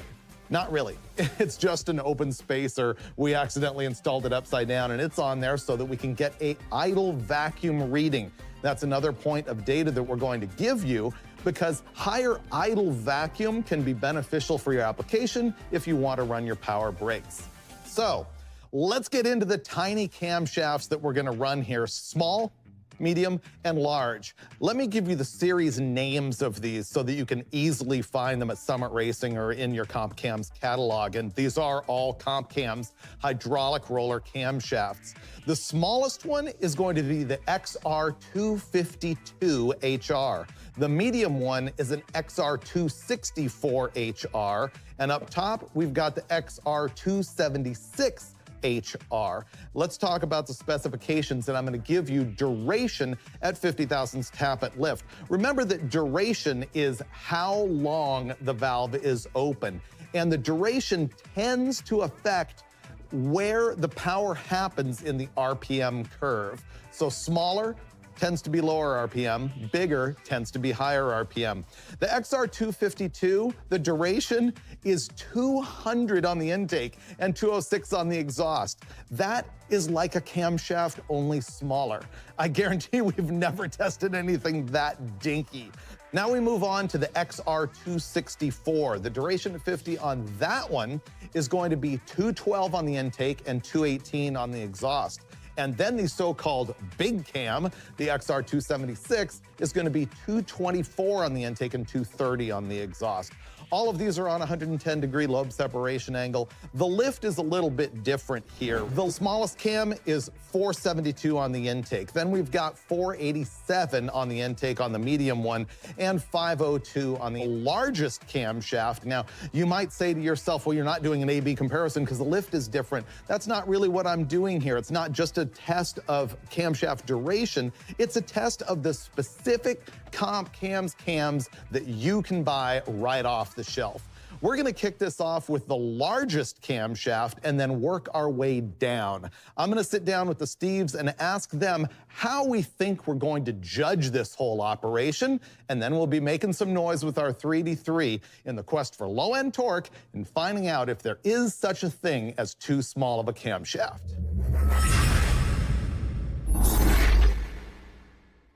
Not really. It's just an open spacer. We accidentally installed it upside down, and it's on there so that we can get an idle vacuum reading. That's another point of data that we're going to give you, because higher idle vacuum can be beneficial for your application if you want to run your power brakes. So let's get into the tiny camshafts that we're going to run here. Small, medium, and large. Let me give you the series names of these so that you can easily find them at Summit Racing or in your Comp Cams catalog. And these are all Comp Cams hydraulic roller camshafts. The smallest one is going to be the XR252HR. The medium one is an XR264HR. And up top, we've got the XR276 HR. Let's talk about the specifications, and I'm going to give you duration at 50 thousandths tappet lift. Remember that duration is how long the valve is open, and the duration tends to affect where the power happens in the RPM curve. So smaller tends to be lower RPM, bigger tends to be higher RPM. The XR252, the duration is 200 on the intake and 206 on the exhaust. That is like a camshaft, only smaller. I guarantee we've never tested anything that dinky. Now we move on to the XR264. The duration at 50 on that one is going to be 212 on the intake and 218 on the exhaust. And then the so-called big cam, the XR276, is going to be 224 on the intake and 230 on the exhaust. All of these are on 110-degree lobe separation angle. The lift is a little bit different here. The smallest cam is 472 on the intake. Then we've got 487 on the intake on the medium one and 502 on the largest camshaft. Now, you might say to yourself, well, you're not doing an A-B comparison because the lift is different. That's not really what I'm doing here. It's not just a test of camshaft duration. It's a test of the specific comp cams that you can buy right off the shelf. We're gonna kick this off with the largest camshaft and then work our way down. I'm gonna sit down with the Steves and ask them how we think we're going to judge this whole operation, and then we'll be making some noise with our 3D3 in the quest for low-end torque and finding out if there is such a thing as too small of a camshaft.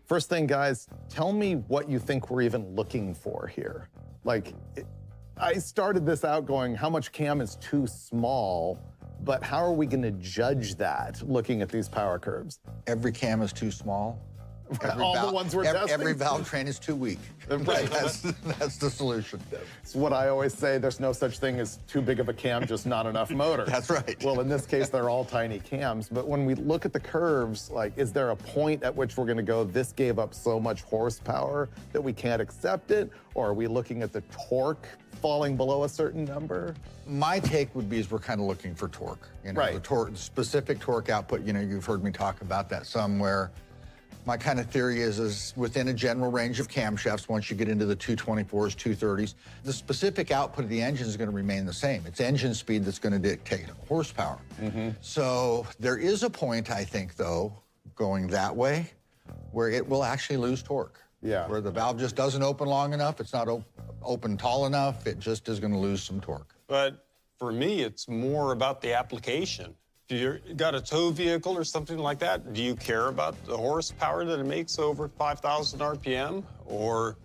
First thing, guys, tell me what you think we're even looking for here. I started this out going, how much cam is too small, but how are we gonna judge that looking at these power curves? Every cam is too small. All the ones we're testing? Every valve train is too weak. Right. That's the solution. It's what I always say, there's no such thing as too big of a cam, just not enough motor. That's right. Well, in this case, they're all tiny cams, but when we look at the curves, is there a point at which we're gonna go, this gave up so much horsepower that we can't accept it? Or are we looking at the torque falling below a certain number? My take would be is we're kind of looking for torque. Right. The specific torque output, you've heard me talk about that somewhere. My kind of theory is within a general range of camshafts, once you get into the 224s, 230s, the specific output of the engine is going to remain the same. It's engine speed that's going to dictate horsepower. So there is a point, I think, though, going that way, where it will actually lose torque. Yeah. Where the valve just doesn't open long enough, it's not open tall enough, it just is going to lose some torque. But for me, it's more about the application. If you've got a tow vehicle or something like that, do you care about the horsepower that it makes over 5,000 RPM? Or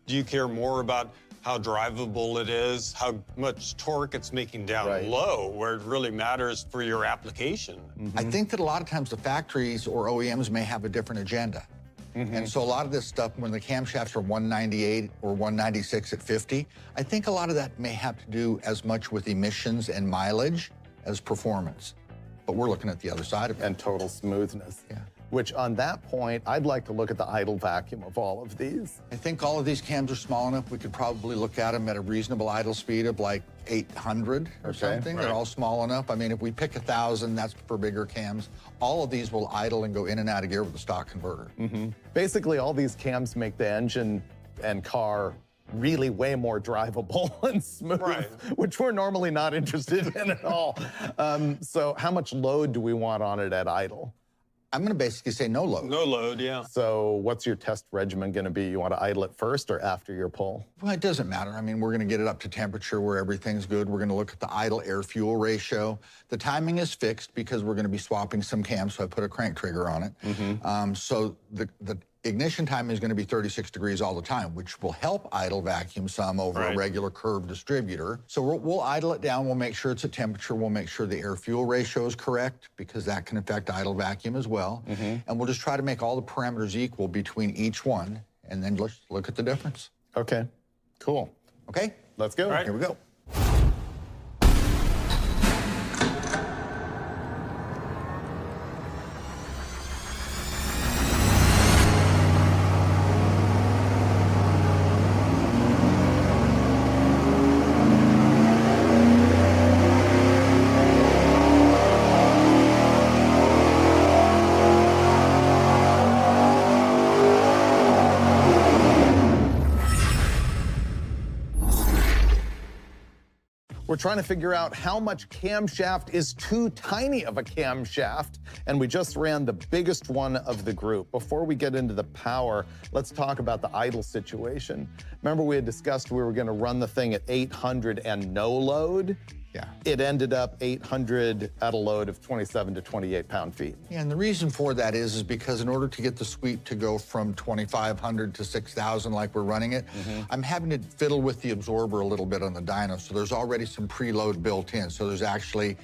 do you care more about how drivable it is, how much torque it's making down low, where it really matters for your application? I think that a lot of times the factories or OEMs may have a different agenda. And so a lot of this stuff, when the camshafts are 198 or 196 at 50, I think a lot of that may have to do as much with emissions and mileage as performance. But we're looking at the other side of it. And total smoothness. Yeah. Which, on that point, I'd like to look at the idle vacuum of all of these. I think all of these cams are small enough, we could probably look at them at a reasonable idle speed of like 800 or something. Right. They're all small enough. I mean, if we pick 1,000, that's for bigger cams. All of these will idle and go in and out of gear with a stock converter. Basically, all these cams make the engine and car really way more drivable and smooth, which we're normally not interested in at all. So how much load do we want on it at idle? I'm going to basically say no load. No load, yeah. So what's your test regimen going to be? You want to idle it first or after your pull? Well, it doesn't matter. I mean, we're going to get it up to temperature where everything's good. We're going to look at the idle air-fuel ratio. The timing is fixed because we're going to be swapping some cams, so I put a crank trigger on it. So the ignition time is going to be 36 degrees all the time, which will help idle vacuum some over a regular curved distributor. So we'll idle it down. We'll make sure it's at temperature. We'll make sure the air-fuel ratio is correct because that can affect idle vacuum as well. And we'll just try to make all the parameters equal between each one, and then let's look at the difference. Okay, cool. Okay? Let's go. All right, here we go. We're trying to figure out how much camshaft is too tiny of a camshaft, and we just ran the biggest one of the group. Before we get into the power, let's talk about the idle situation. Remember we had discussed we were gonna run the thing at 800 and no load? Yeah. It ended up 800 at a load of 27 to 28 pound-feet. Yeah, and the reason for that is because in order to get the sweep to go from 2,500 to 6,000 like we're running it, I'm having to fiddle with the absorber a little bit on the dyno. So there's already some preload built in. So there's actually,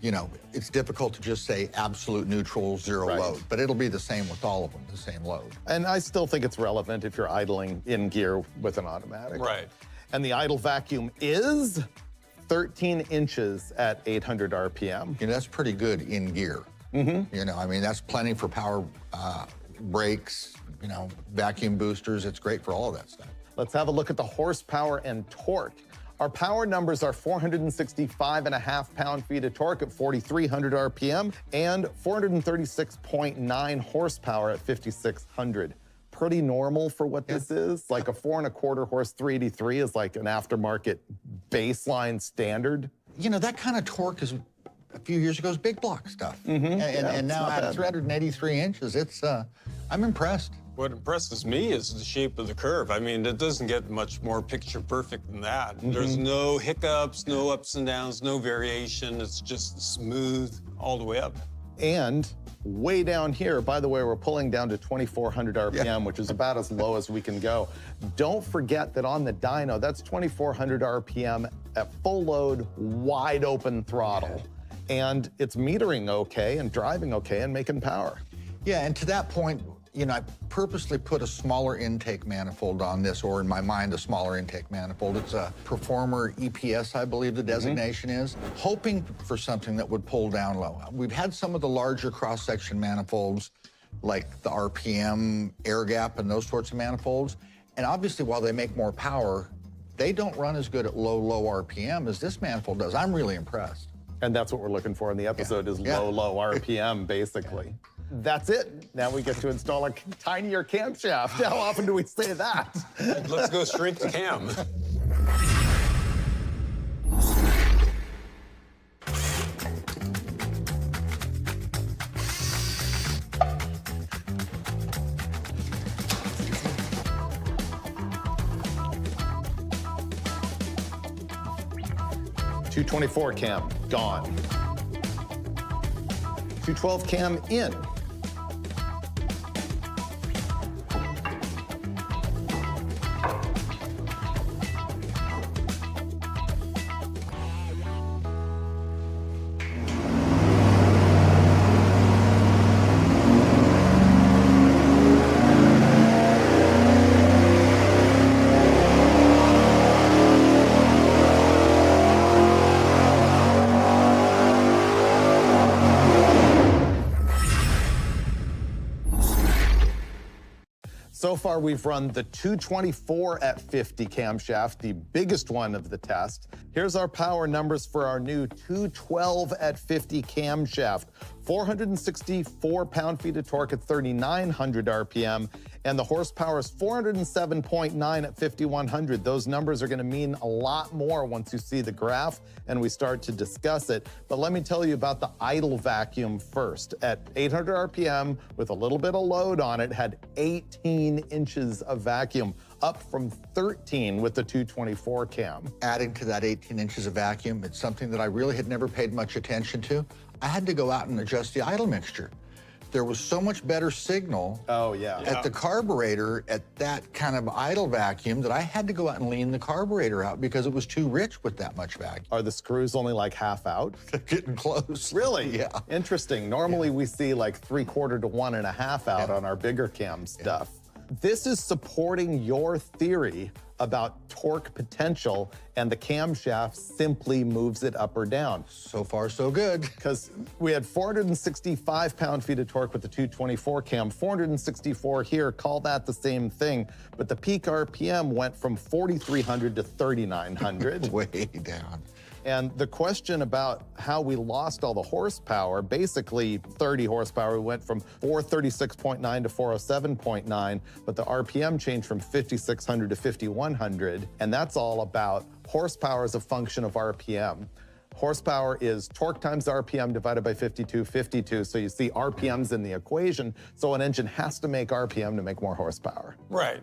it's difficult to just say absolute neutral, zero load. But it'll be the same with all of them, the same load. And I still think it's relevant if you're idling in gear with an automatic. Right. And the idle vacuum is 13 inches at 800 RPM. You know, that's pretty good in gear. You know, I mean, that's plenty for power brakes, you know, vacuum boosters. It's great for all of that stuff. Let's have a look at the horsepower and torque. Our power numbers are 465.5 pound-feet of torque at 4,300 RPM and 436.9 horsepower at 5,600. Pretty normal for what this is. Like a 4 1/4 horse 383 is like an aftermarket baseline standard. You know, that kind of torque is, a few years ago, was big block stuff. And now at 383 inches, it's, I'm impressed. What impresses me is the shape of the curve. I mean, it doesn't get much more picture perfect than that. There's no hiccups, no ups and downs, no variation. It's just smooth all the way up. And way down here, by the way, we're pulling down to 2,400 RPM, which is about as low as we can go. Don't forget that on the dyno, that's 2,400 RPM at full load, wide open throttle. And it's metering okay and driving okay and making power. Yeah, and to that point, you know, I purposely put a smaller intake manifold on this, or in my mind, a smaller intake manifold. It's a Performer EPS, I believe the designation is, hoping for something that would pull down low. We've had some of the larger cross-section manifolds, like the RPM, air gap, and those sorts of manifolds. And obviously, while they make more power, they don't run as good at low RPM as this manifold does. I'm really impressed. And that's what we're looking for in the episode is low RPM, basically. That's it. Now we get to install a tinier camshaft. How often do we say that? Let's go shrink the cam. .224 cam, gone. 212 cam in. So far, we've run the 224 at 50 camshaft, the biggest one of the test. Here's our power numbers for our new 212 at 50 camshaft. 464 pound-feet of torque at 3,900 RPM, and the horsepower is 407.9 at 5,100. Those numbers are gonna mean a lot more once you see the graph and we start to discuss it. But let me tell you about the idle vacuum first. At 800 RPM, with a little bit of load on it, had 18 inches of vacuum, up from 13 with the 224 cam. Adding to that 18 inches of vacuum, it's something that I really had never paid much attention to. I had to go out and adjust the idle mixture. There was so much better signal at the carburetor at that kind of idle vacuum that I had to go out and lean the carburetor out because it was too rich with that much vacuum. Are the screws only like half out? Getting close. Really? Yeah. Interesting. Normally we see like 3/4 to 1 1/2 out on our bigger cam stuff. This is supporting your theory about torque potential, and the camshaft simply moves it up or down. So far, so good. Because we had 465 pound-feet of torque with the 224 cam, 464 here, call that the same thing, but the peak RPM went from 4,300 to 3,900. Way down. And the question about how we lost all the horsepower, basically 30 horsepower, we went from 436.9 to 407.9, but the RPM changed from 5,600 to 5,100, and that's all about horsepower as a function of RPM. Horsepower is torque times RPM divided by 52, so you see RPMs in the equation, so an engine has to make RPM to make more horsepower. Right.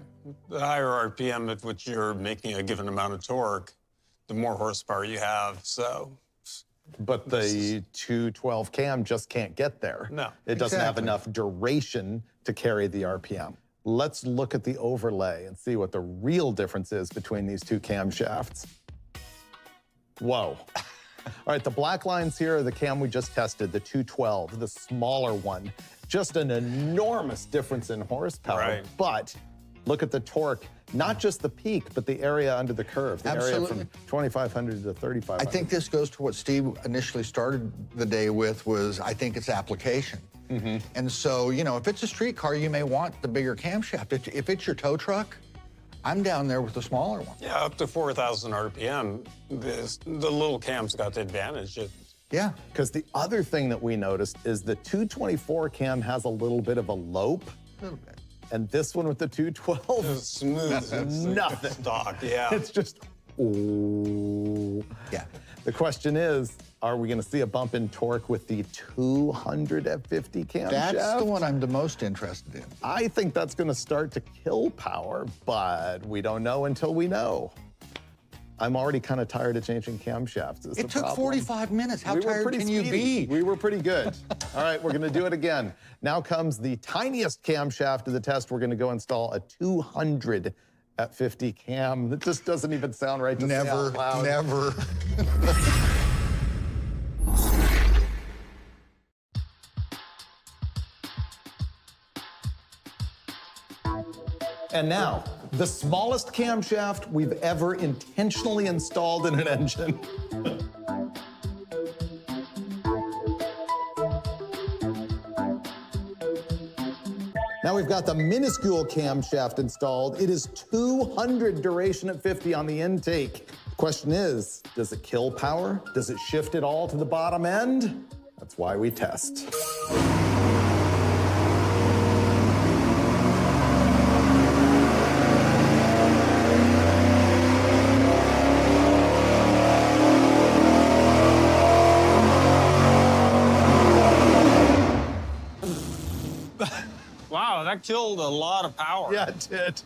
The higher RPM at which you're making a given amount of torque, the more horsepower you have, so. But the 212 cam just can't get there. No. It doesn't have enough duration to carry the RPM. Let's look at the overlay and see what the real difference is between these two camshafts. Whoa. All right, the black lines here are the cam we just tested, the 212, the smaller one. Just an enormous difference in horsepower. Right. But look at the torque. not just the peak, but the area under the curve, the area Absolutely. from 2,500 to 3,500. I think this goes to what Steve initially started the day with was, I think it's application. And so, you know, if it's a street car, you may want the bigger camshaft. If it's your tow truck, I'm down there with the smaller one. Yeah, up to 4,000 RPM, the little cam's got the advantage. Yeah. Because the other thing that we noticed is the 224 cam has a little bit of a lope. A little bit. And this one with the 212, It's smooth as nothing. stock, yeah. It's just, ooh. Yeah. The question is, are we going to see a bump in torque with the 200 F50 camshaft? That's the one I'm the most interested in. I think that's going to start to kill power, but we don't know until we know. I'm already kind of tired of changing camshafts. is It the took problem. 45 minutes. How We were tired pretty can you speedy. be? We were pretty good. All right, we're gonna do it again. Now comes the tiniest camshaft of the test. We're gonna go install a 200 at 50 cam. That just doesn't even sound right to say Never, out loud. never. And now, the smallest camshaft we've ever intentionally installed in an engine. Now we've got the minuscule camshaft installed. It is 200 duration at 50 on the intake. Question is, does it kill power? Does it shift it all to the bottom end? That's why we test. Wow, that killed a lot of power. Yeah, it did.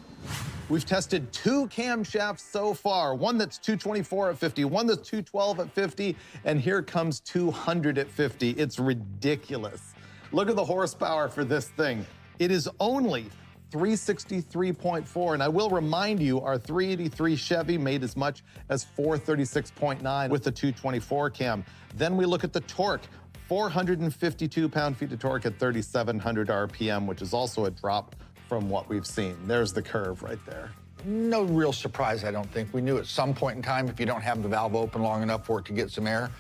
We've tested 2 camshafts so far, one that's 224 at 50, one that's 212 at 50, and here comes 200 at 50. It's ridiculous. Look at the horsepower for this thing. It is only 363.4, and I will remind you, our 383 Chevy made as much as 436.9 with the 224 cam. Then we look at the torque. 452 pound-feet of torque at 3,700 RPM, which is also a drop from what we've seen. There's the curve right there. No real surprise, I don't think. We knew at some point in time, if you don't have the valve open long enough for it to get some air.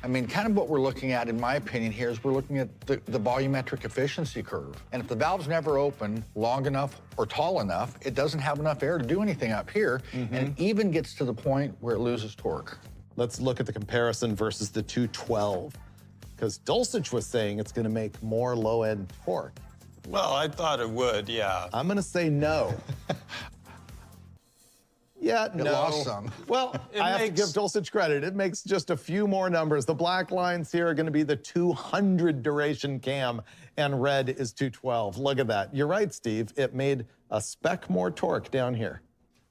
I mean, kind of what we're looking at, in my opinion, here is we're looking at the volumetric efficiency curve. And if the valve's never open long enough or tall enough, it doesn't have enough air to do anything up here, and it even gets to the point where it loses torque. Let's look at the comparison versus the 212, because Dulcich was saying it's going to make more low-end torque. Well, I thought it would, yeah. I'm going to say no. Yeah, no. lost some. Well, I have to give Dulcich credit. It makes just a few more numbers. The black lines here are going to be the 200 duration cam, and red is 212. Look at that. You're right, Steve. It made a speck more torque down here.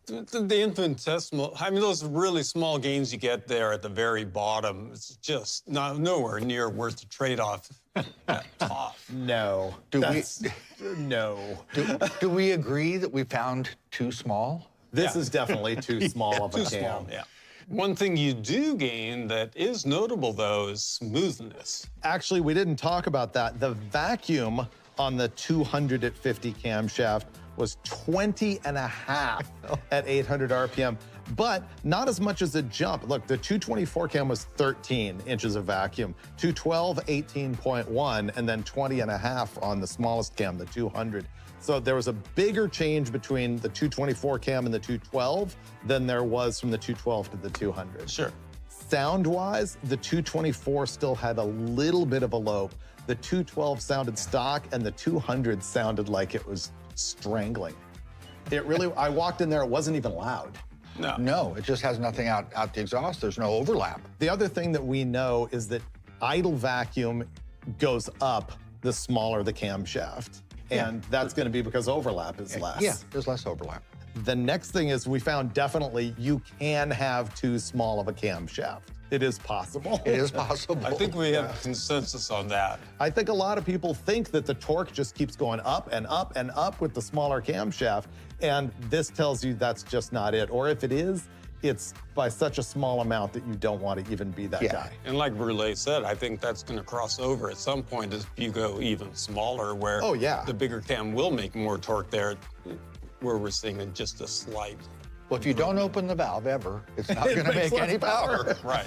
The infinitesimal, I mean, those really small gains you get there at the very bottom, it's just nowhere near worth the trade-off at top. No. No. Do we agree that we found too small? This Yeah. is definitely too small of a Too cam. small, yeah. One thing you do gain that is notable, though, is smoothness. Actually, we didn't talk about that. The vacuum on the 200 at 50 camshaft was 20 and a half at 800 RPM, but not as much as a jump. Look, the 224 cam was 13 inches of vacuum, 212, 18.1, and then 20 and a half on the smallest cam, the 200. So there was a bigger change between the 224 cam and the 212 than there was from the 212 to the 200. Sure. Sound-wise, the 224 still had a little bit of a lope. The 212 sounded stock, and the 200 sounded like it was strangling. It really, I walked in there, it wasn't even loud. No. No, it just has nothing out the exhaust. There's no overlap. The other thing that we know is that idle vacuum goes up the smaller the camshaft. And that's going to be because overlap is less. Yeah, there's less overlap. The next thing is we found definitely you can have too small of a camshaft. It is possible. It is possible. I think we have consensus on that. I think a lot of people think that the torque just keeps going up and up and up with the smaller camshaft, and this tells you that's just not it. Or if it is, it's by such a small amount that you don't want to even be that guy. And like Brule said, I think that's going to cross over at some point as you go even smaller, where Oh, yeah. the bigger cam will make more torque there. where we're seeing just a slight. Well, if you don't open the valve ever, it's not going to make any power. Right.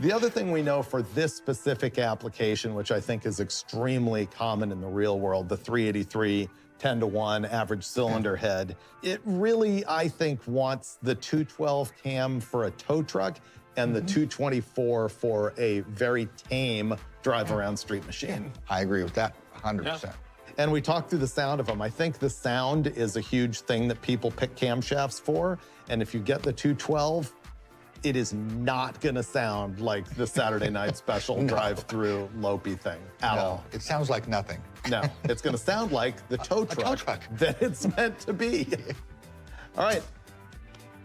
The other thing we know for this specific application, which I think is extremely common in the real world, the 383 10-to-1 average cylinder head, it really, I think, wants the 212 cam for a tow truck and the 224 for a very tame drive around street machine. I agree with that 100%. Yeah. And we talked through the sound of them. I think the sound is a huge thing that people pick camshafts for. And if you get the 212, it is not gonna sound like the Saturday Night Special drive-through Lopey thing at all. It sounds like nothing. No, it's gonna sound like the tow truck that it's meant to be. All right,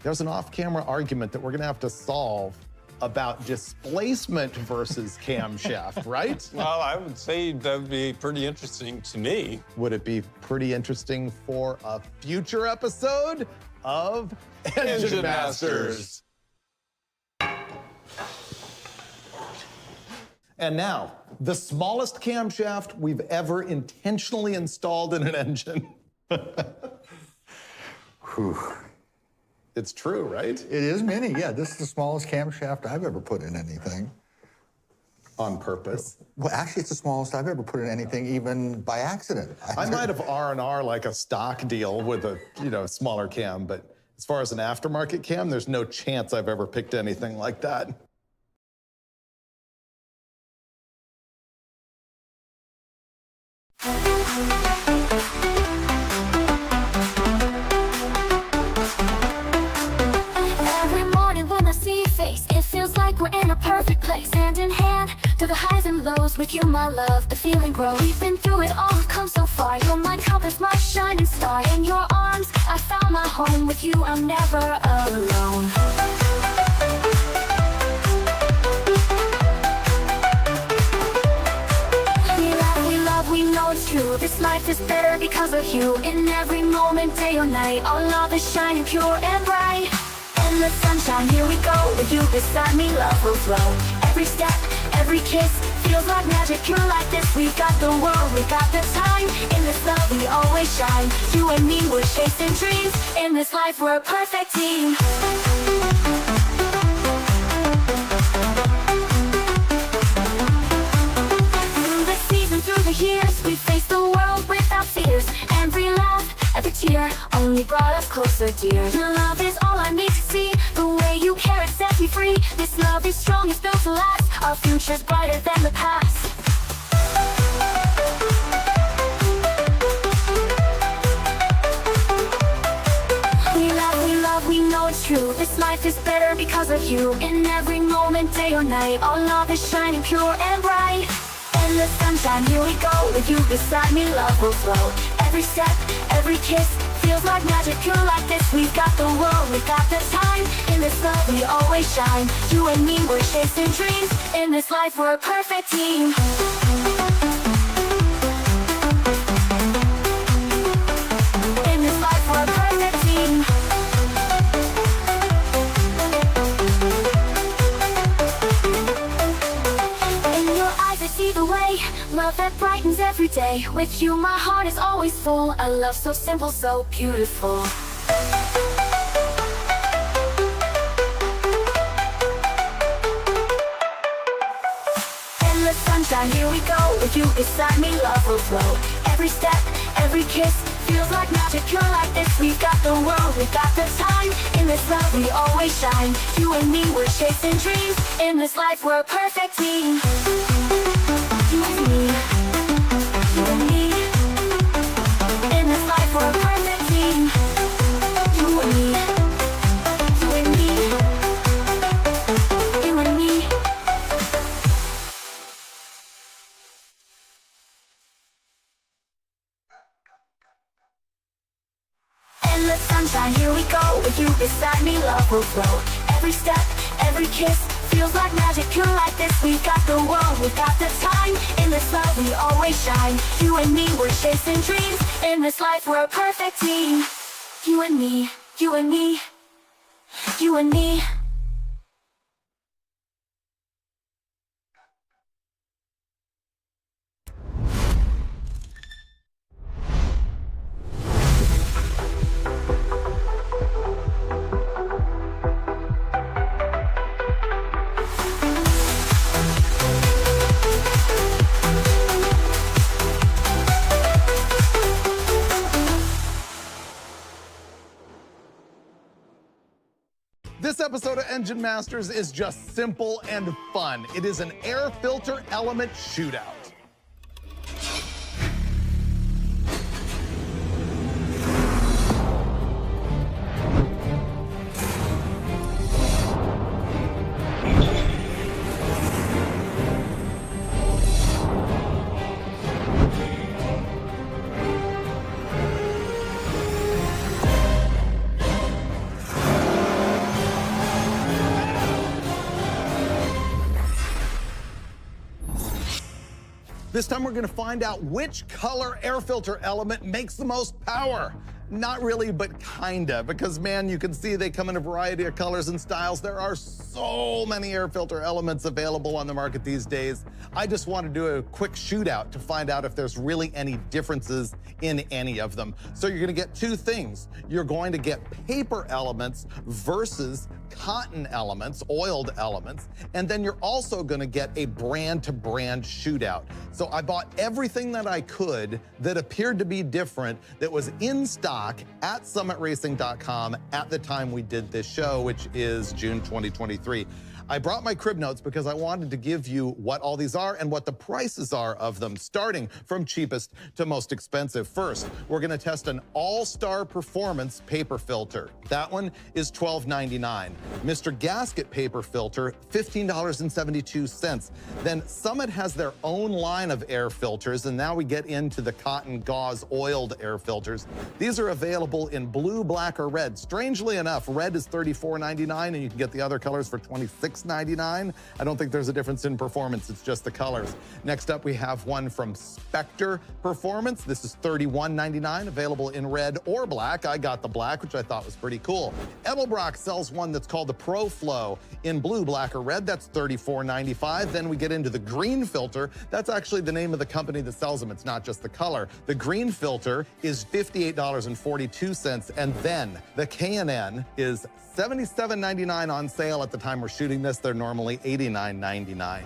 there's an off-camera argument that we're gonna have to solve about displacement versus camshaft, right? Well, I would say that would be pretty interesting to me. Would it be pretty interesting for a future episode of Engine Masters? And now, the smallest camshaft we've ever intentionally installed in an engine. Whew. It's true, right? It is mini, yeah. This is the smallest camshaft I've ever put in anything. On purpose. Well, actually, it's the smallest I've ever put in anything, even by accident. I might have R&R like a stock deal with a, smaller cam, but as far as an aftermarket cam, there's no chance I've ever picked anything like that. Every morning when I see your face, it feels like we're in a perfect place. Hand in hand, to the highs and lows, with you, my love, the feeling grows. We've been through it all, come so far. You're my compass, my shining star. In your arms, I found my home. With you, I'm never alone. We know it's true, this life is better because of you. In every moment, day or night, our love is shining pure and bright. Endless sunshine, here we go. With you beside me, love will flow. Every step, every kiss, feels like magic. You're like this, we've got the world, we've got the time. In this love, we always shine. You and me, we're chasing dreams. In this life, we're a perfect team. Through the years, we faced the world without fears. Every laugh, every tear, only brought us closer, dear. Your love is all I need to see. The way you care, it sets me free. This love is strong, it's built to last. Our future's brighter than the past. We love, we know it's true. This life is better because of you. In every moment, day or night, our love is shining pure and bright. Endless sunshine, here we go. With you beside me, love will flow. Every step, every kiss, feels like magic. You're like this, we've got the world, we've got the time. In this love, we always shine. You and me, we're chasing dreams. In this life, we're a perfect team. In this life, we're a perfect team. See the way, love that brightens every day. With you, my heart is always full. A love so simple, so beautiful. Endless sunshine, here we go. With you beside me, love will flow. Every step, every kiss, feels like magic. You're like this, we've got the world, we've got the time. In this love, we always shine. You and me, we're chasing dreams. In this life, we're a perfect team. You and me, you and me. In this life, we're a perfect team. You and me, you and me, you and me. Endless sunshine, here we go. With you beside me, love will flow. Every step, every kiss, feels like magic. You're like this, we've got the world, we've got the time. In this love, we always shine. You and me, we're chasing dreams. In this life, we're a perfect team. You and me, you and me, you and me. This episode of Engine Masters is just simple and fun. It is an air filter element shootout. This time we're gonna find out which color air filter element makes the most power. Not really, but kinda, because man, you can see they come in a variety of colors and styles. There are so many air filter elements available on the market these days. I just want to do a quick shootout to find out if there's really any differences in any of them. So you're gonna get two things. You're going to get paper elements versus cotton elements, oiled elements, and then you're also gonna get a brand-to-brand shootout. So I bought everything that I could that appeared to be different that was in stock at summitracing.com at the time we did this show, which is June 2023. I brought my crib notes because I wanted to give you what all these are and what the prices are of them, starting from cheapest to most expensive. First, we're gonna test an All-Star Performance paper filter. That one is $12.99. Mr. Gasket paper filter, $15.72. Then Summit has their own line of air filters, and now we get into the cotton gauze oiled air filters. These are available in blue, black, or red. Strangely enough, red is $34.99, and you can get the other colors for $26.99. I don't think there's a difference in performance, it's just the colors. Next up, we have one from Spectre Performance. This is $31.99, available in red or black. I got the black, which I thought was pretty cool. Edelbrock sells one that's called the Pro Flow in blue, black, or red. That's $34.95. Then we get into the green filter. That's actually the name of the company that sells them. It's not just the color. The green filter is $58.42, and then the K&N is $77.99 on sale at the time we're shooting this. They're normally $89.99.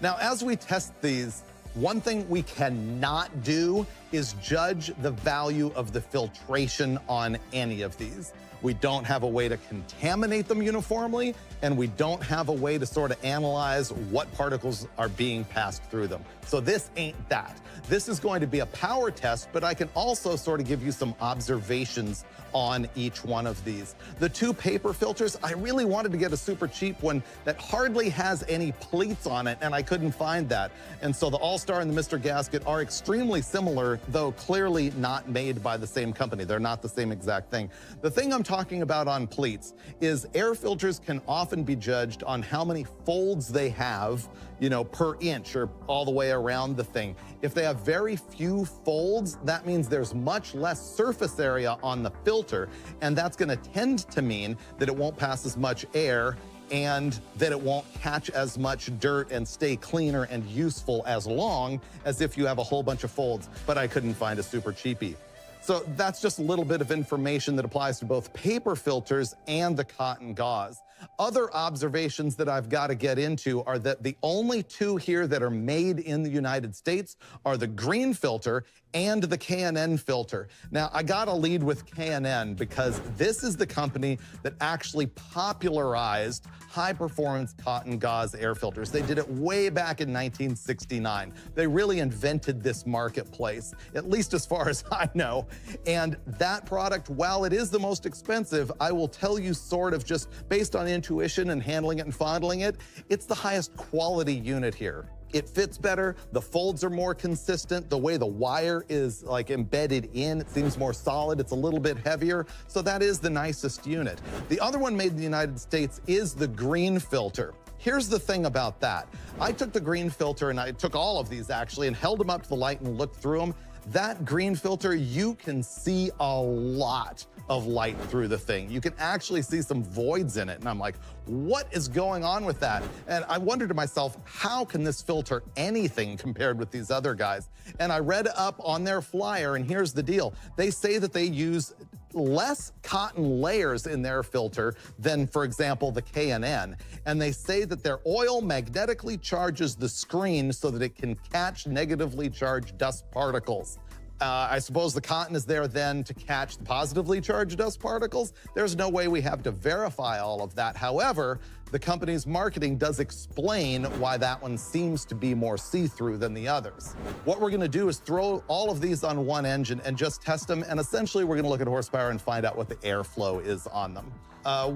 Now, as we test these, one thing we cannot do is judge the value of the filtration on any of these. We don't have a way to contaminate them uniformly, and we don't have a way to sort of analyze what particles are being passed through them. So this ain't that. This is going to be a power test, but I can also sort of give you some observations on each one of these. The two paper filters, I really wanted to get a super cheap one that hardly has any pleats on it, and I couldn't find that. And so the All-Star and the Mr. Gasket are extremely similar, though clearly not made by the same company. They're not the same exact thing. The thing I'm talking about on pleats is air filters can often be judged on how many folds they have, you know, per inch or all the way around the thing. If they have very few folds, that means there's much less surface area on the filter, and that's gonna tend to mean that it won't pass as much air and that it won't catch as much dirt and stay cleaner and useful as long as if you have a whole bunch of folds, but I couldn't find a super cheapie. So that's just a little bit of information that applies to both paper filters and the cotton gauze. Other observations that I've got to get into are that the only two here that are made in the United States are the green filter and the K&N filter. Now, I gotta lead with K&N because this is the company that actually popularized high-performance cotton gauze air filters. They did it way back in 1969. They really invented this marketplace, at least as far as I know. And that product, while it is the most expensive, I will tell you sort of just based on intuition and handling it and fondling it, it's the highest quality unit here. It fits better, the folds are more consistent, the way the wire is like embedded in, it seems more solid, it's a little bit heavier, so that is the nicest unit. The other one made in the United States is the green filter. Here's the thing about that. I took the green filter, and I took all of these actually, and held them up to the light and looked through them. That green filter, you can see a lot of light through the thing. You can actually see some voids in it. And I'm like, what is going on with that? And I wondered to myself, how can this filter anything compared with these other guys? And I read up on their flyer, and here's the deal. They say that they use less cotton layers in their filter than, for example, the K&N. And they say that their oil magnetically charges the screen so that it can catch negatively charged dust particles. I suppose the cotton is there then to catch the positively charged dust particles. There's no way we have to verify all of that. However, the company's marketing does explain why that one seems to be more see-through than the others. What we're gonna do is throw all of these on one engine and just test them, and essentially we're gonna look at horsepower and find out what the airflow is on them.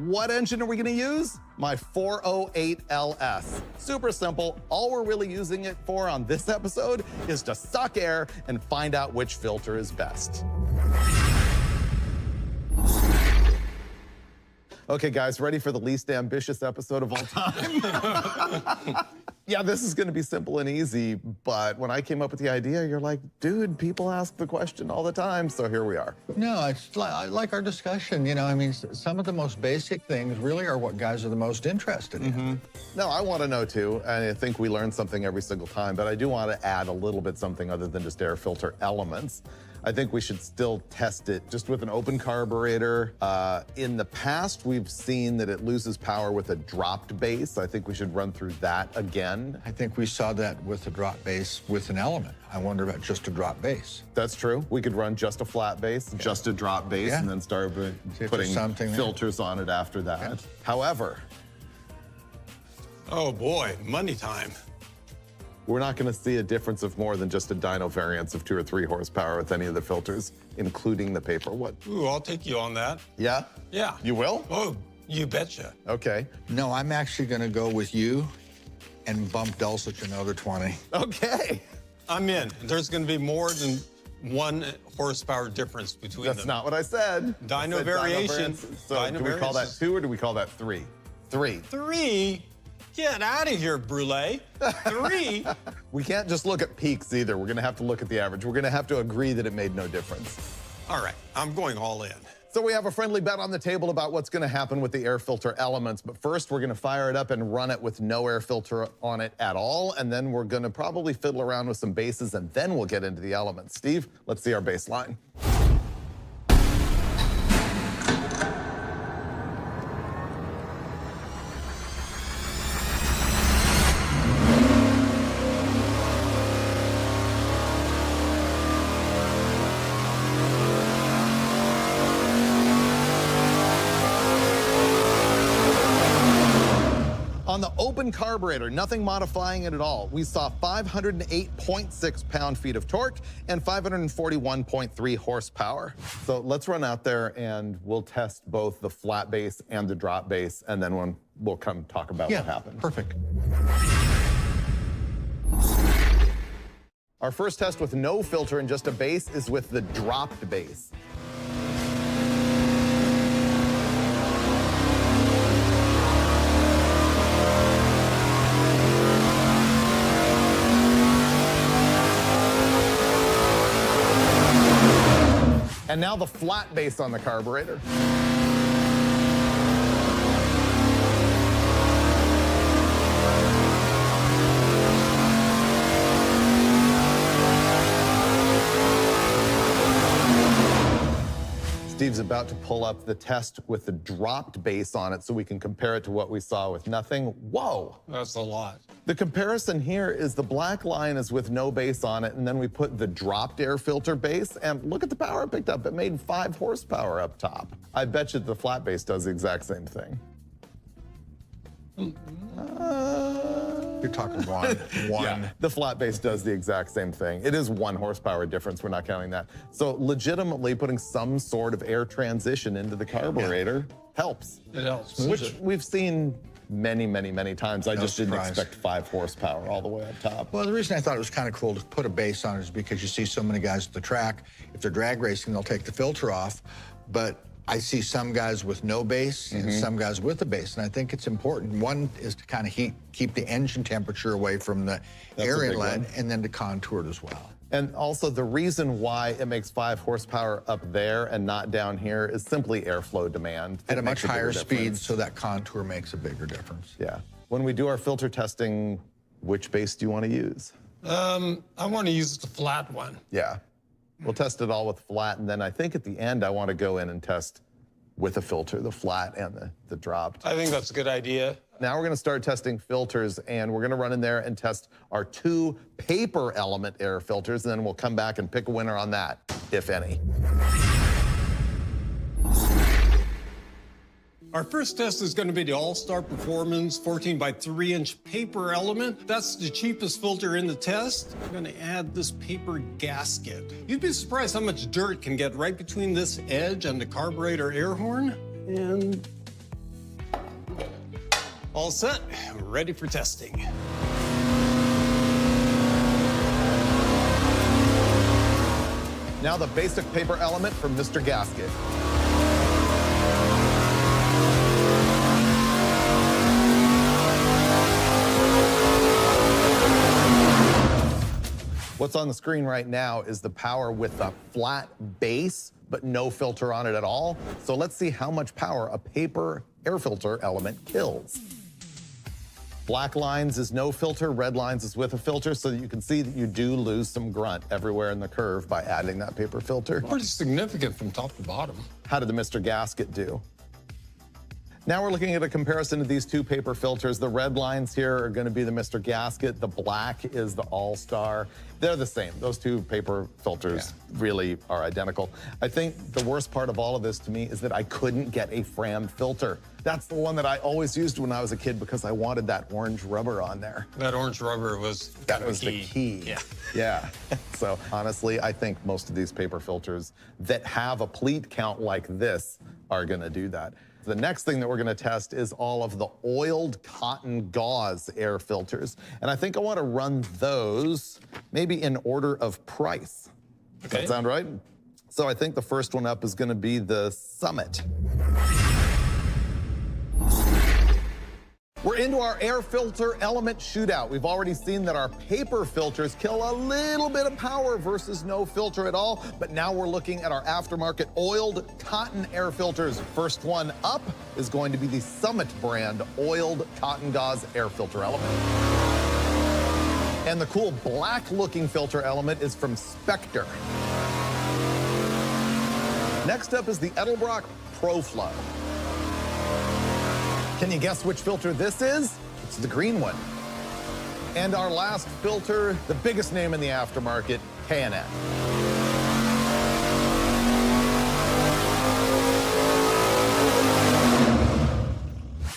What engine are we gonna use? My 408 LS. Super simple. All we're really using it for on this episode is to suck air and find out which filter is best. Okay, guys, ready for the least ambitious episode of all time? Yeah, this is gonna be simple and easy, but when I came up with the idea, you're like, dude, people ask the question all the time, so here we are. No, it's like our discussion, you know, I mean, some of the most basic things really are what guys are the most interested in. No, I wanna know too, and I think we learn something every single time, but I do wanna add a little bit something other than just air filter elements. I think we should still test it just with an open carburetor. In the past, we've seen that it loses power with a dropped base. I think we should run through that again. I think we saw that with a drop base with an element. I wonder about just a drop base. That's true. We could run just a flat base, just a drop base, and then start putting filters on it after that. Yeah. However, Oh boy, money time. we're not gonna see a difference of more than just a dyno variance of 2 or 3 horsepower with any of the filters, including the paper. What? Ooh, I'll take you on that. Yeah? Yeah. You will? Oh, you betcha. Okay. No, I'm actually gonna go with you and bump Dulcich another 20. Okay. I'm in. There's going to be more than 1 horsepower difference between them. That's not what I said. I Dyno said variation. variance. So Dyno do we call that variance. 2 or do we call that 3? 3. 3? Get out of here, Brule. 3? We can't just look at peaks either. We're gonna have to look at the average. We're gonna have to agree that it made no difference. All right, I'm going all in. So we have a friendly bet on the table about what's gonna happen with the air filter elements, but first we're gonna fire it up and run it with no air filter on it at all, and then we're gonna probably fiddle around with some bases, and then we'll get into the elements. Steve, let's see our baseline. On the open carburetor, nothing modifying it at all. We saw 508.6 pound-feet of torque and 541.3 horsepower. So let's run out there and we'll test both the flat base and the drop base, and then we'll come talk about what happened. Perfect. Our first test with no filter and just a base is with the dropped base. And now the flat base on the carburetor. Steve's about to pull up the test with the dropped base on it so we can compare it to what we saw with nothing. Whoa. That's a lot. The comparison here is the black line is with no base on it, and then we put the dropped air filter base, and look at the power it picked up. It made 5 horsepower up top. I bet you the flat base does the exact same thing. You're talking one. Yeah, the flat base does the exact same thing. It is 1 horsepower difference. We're not counting that. So legitimately putting some sort of air transition into the carburetor helps. It helps. Which we've seen many, many, many times. I just didn't surprise. expect 5 horsepower all the way up top. Well, the reason I thought it was kind of cool to put a base on it is because you see so many guys at the track, if they're drag racing, they'll take the filter off, but I see some guys with no base and some guys with a base, and I think it's important. One is to kind of keep the engine temperature away from the air inlet, and then to contour it as well. And also the reason why it makes 5 horsepower up there and not down here is simply airflow demand. At It a makes much higher bigger speed, difference. so that contour makes a bigger difference. Yeah. When we do our filter testing, which base do you want to use? I want to use the flat one. Yeah. We'll test it all with flat, and then I think at the end I want to go in and test with a filter, the flat and the dropped. I think that's a good idea. Now we're gonna start testing filters, and we're gonna run in there and test our 2 paper element air filters, and then we'll come back and pick a winner on that, if any. Our first test is going to be the All-Star Performance 14 by 3-inch paper element. That's the cheapest filter in the test. I'm going to add this paper gasket. You'd be surprised how much dirt can get right between this edge and the carburetor air horn. And all set, ready for testing. Now the basic paper element from Mr. Gasket. What's on the screen right now is the power with a flat base, but no filter on it at all. So let's see how much power a paper air filter element kills. Black lines is no filter, red lines is with a filter, so that you can see that you do lose some grunt everywhere in the curve by adding that paper filter. Pretty significant from top to bottom. How did the Mr. Gasket do? Now we're looking at a comparison of these 2 paper filters. The red lines here are going to be the Mr. Gasket. The black is the All-Star. They're the same. Those 2 paper filters really are identical. I think the worst part of all of this to me is that I couldn't get a Fram filter. That's the one that I always used when I was a kid because I wanted that orange rubber on there. That orange rubber was the key. Yeah. Yeah. So honestly, I think most of these paper filters that have a pleat count like this are going to do that. The next thing that we're gonna test is all of the oiled cotton gauze air filters. And I think I wanna run those maybe in order of price. Does that sound right? So I think the first one up is gonna be the Summit. We're into our air filter element shootout. We've already seen that our paper filters kill a little bit of power versus no filter at all, but now we're looking at our aftermarket oiled cotton air filters. First one up is going to be the Summit brand oiled cotton gauze air filter element. And the cool black looking filter element is from Spectre. Next up is the Edelbrock ProFlow. Can you guess which filter this is? It's the green one. And our last filter, the biggest name in the aftermarket, K&N.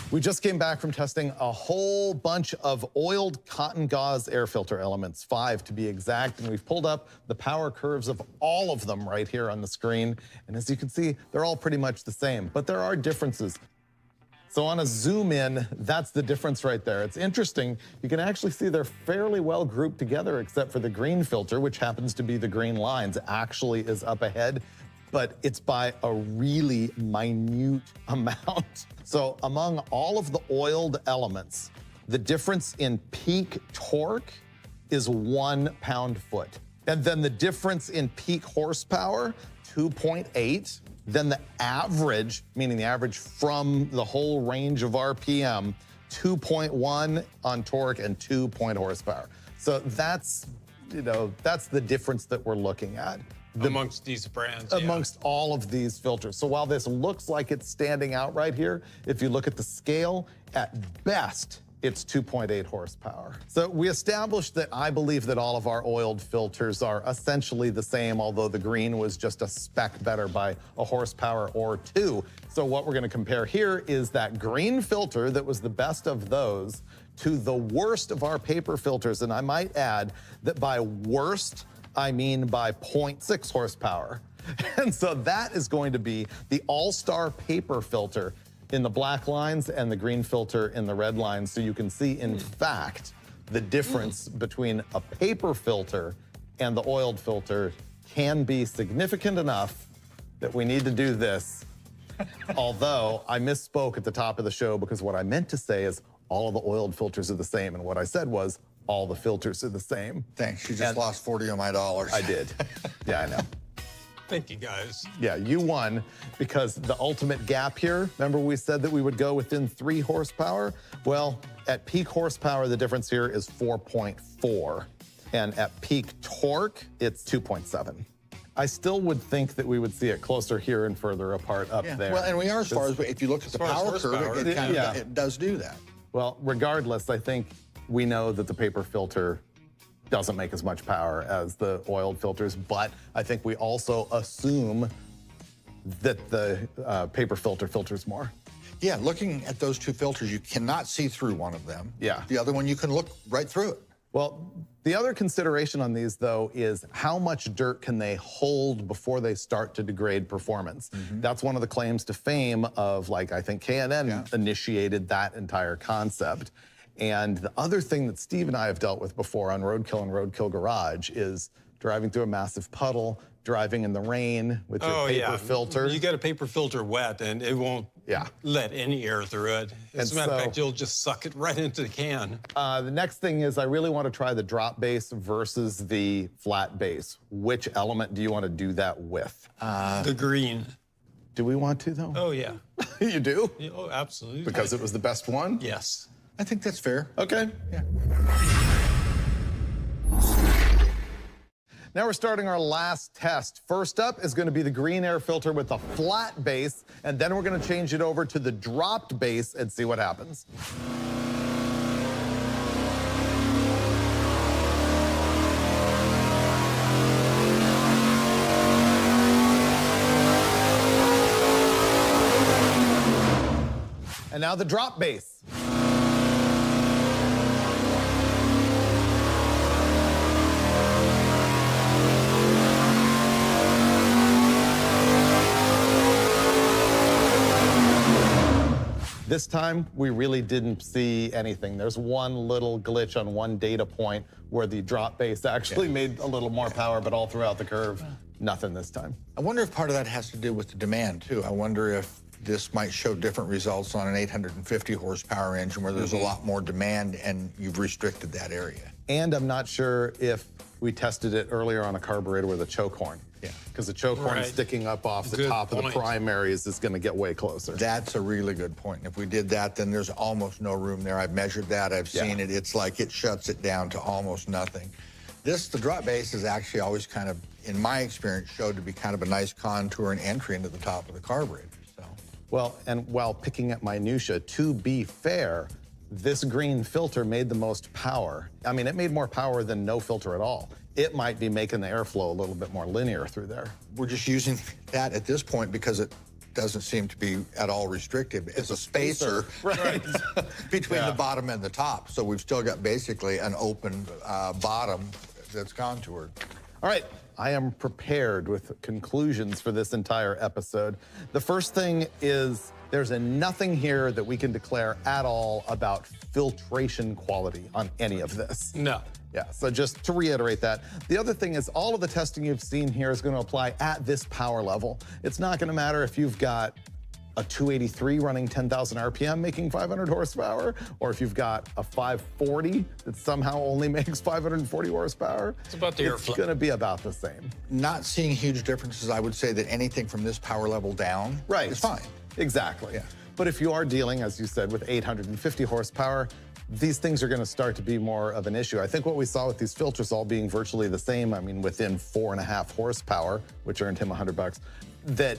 We just came back from testing a whole bunch of oiled cotton gauze air filter elements, 5 to be exact, and we've pulled up the power curves of all of them right here on the screen. And as you can see, they're all pretty much the same, but there are differences. So on a zoom in, that's the difference right there. It's interesting, you can actually see they're fairly well grouped together except for the green filter, which happens to be the green lines, actually is up ahead, but it's by a really minute amount. So among all of the oiled elements, the difference in peak torque is 1 pound-foot. And then the difference in peak horsepower, 2.8. Then the average, meaning the average from the whole range of RPM, 2.1 on torque and 2 horsepower. So that's, that's the difference that we're looking at. Amongst these brands, amongst all of these filters. So while this looks like it's standing out right here, if you look at the scale, at best, it's 2.8 horsepower. So we established that I believe that all of our oiled filters are essentially the same, although the green was just a speck better by a horsepower or 2. So what we're gonna compare here is that green filter that was the best of those to the worst of our paper filters. And I might add that by worst, I mean by 0.6 horsepower. And so that is going to be the All-Star paper filter in the black lines and the green filter in the red lines. So you can see, in fact, the difference between a paper filter and the oiled filter can be significant enough that we need to do this. Although I misspoke at the top of the show, because what I meant to say is all of the oiled filters are the same. And what I said was all the filters are the same. Thanks, you just lost 40 of my dollars. I did. Yeah, I know. Thank you, guys. Yeah, you won, because the ultimate gap here, remember we said that we would go within 3 horsepower? Well, at peak horsepower, the difference here is 4.4. And at peak torque, it's 2.7. I still would think that we would see it closer here and further apart up there. Well, and we are as far as, if you look at the power curve, it does do that. Well, regardless, I think we know that the paper filter doesn't make as much power as the oiled filters, but I think we also assume that the paper filter filters more. Yeah, looking at those two filters, you cannot see through one of them. Yeah. The other one, you can look right through it. Well, the other consideration on these, though, is how much dirt can they hold before they start to degrade performance? That's one of the claims to fame of, like, I think K&N initiated that entire concept. And the other thing that Steve and I have dealt with before on Roadkill and Roadkill Garage is driving through a massive puddle, driving in the rain with your paper filter. You get a paper filter wet and it won't let any air through it. As a matter of fact, you'll just suck it right into the can. The next thing is I really want to try the drop base versus the flat base. Which element do you want to do that with? The green. Do we want to, though? Oh, yeah. You do? Yeah, oh, absolutely. Because it was the best one? Yes. I think that's fair. Okay. Yeah. Now we're starting our last test. First up is going to be the green air filter with a flat base, and then we're going to change it over to the dropped base and see what happens. And now the drop base. This time, we really didn't see anything. There's one little glitch on one data point where the drop base actually made a little more power, but all throughout the curve, nothing this time. I wonder if part of that has to do with the demand, too. I wonder if this might show different results on an 850 horsepower engine where there's a lot more demand and you've restricted that area. And I'm not sure if we tested it earlier on a carburetor with a choke horn. Yeah. Because the choke horn sticking up off the top of the primaries is going to get way closer. That's a really good point. If we did that, then there's almost no room there. I've measured that. I've seen it. It's like it shuts it down to almost nothing. The drop base is actually always kind of, in my experience, showed to be kind of a nice contour and entry into the top of the carburetor. So. Well, and while picking at minutia, to be fair, this green filter made the most power. I mean, it made more power than no filter at all. It might be making the airflow a little bit more linear through there. We're just using that at this point because it doesn't seem to be at all restrictive. It's a spacer between the bottom and the top. So we've still got basically an open bottom that's contoured. All right, I am prepared with conclusions for this entire episode. The first thing is there's nothing here that we can declare at all about filtration quality on any of this. No. Yeah, so just to reiterate that. The other thing is all of the testing you've seen here is going to apply at this power level. It's not going to matter if you've got a 283 running 10,000 RPM making 500 horsepower, or if you've got a 540 that somehow only makes 540 horsepower. It's about the airflow. It's going to be about the same. Not seeing huge differences, I would say that anything from this power level down is fine. Exactly. Yeah. But if you are dealing, as you said, with 850 horsepower, these things are going to start to be more of an issue. I think what we saw with these filters all being virtually the same, I mean, within 4.5 horsepower, which earned him $100, that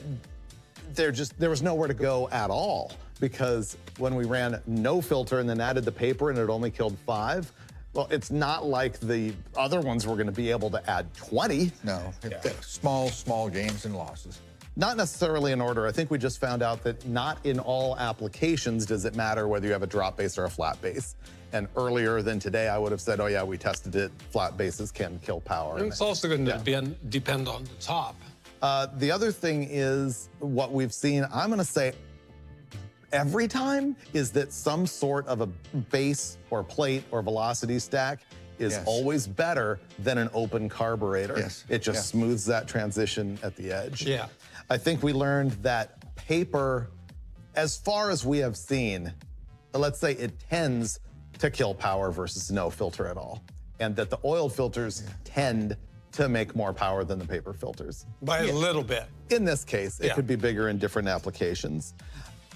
there was nowhere to go at all, because when we ran no filter and then added the paper and it only killed 5, well, it's not like the other ones were going to be able to add 20. No, small gains and losses. Not necessarily in order. I think we just found out that not in all applications does it matter whether you have a drop base or a flat base. And earlier than today, I would have said, oh yeah, we tested it. Flat bases can kill power. And it's also going to depend on the top. The other thing is what we've seen, I'm going to say every time, is that some sort of a base or plate or velocity stack is always better than an open carburetor. It just smooths that transition at the edge. Yeah. I think we learned that paper, as far as we have seen, let's say it tends to kill power versus no filter at all. And that the oil filters tend to make more power than the paper filters. By a little bit. In this case, it could be bigger in different applications.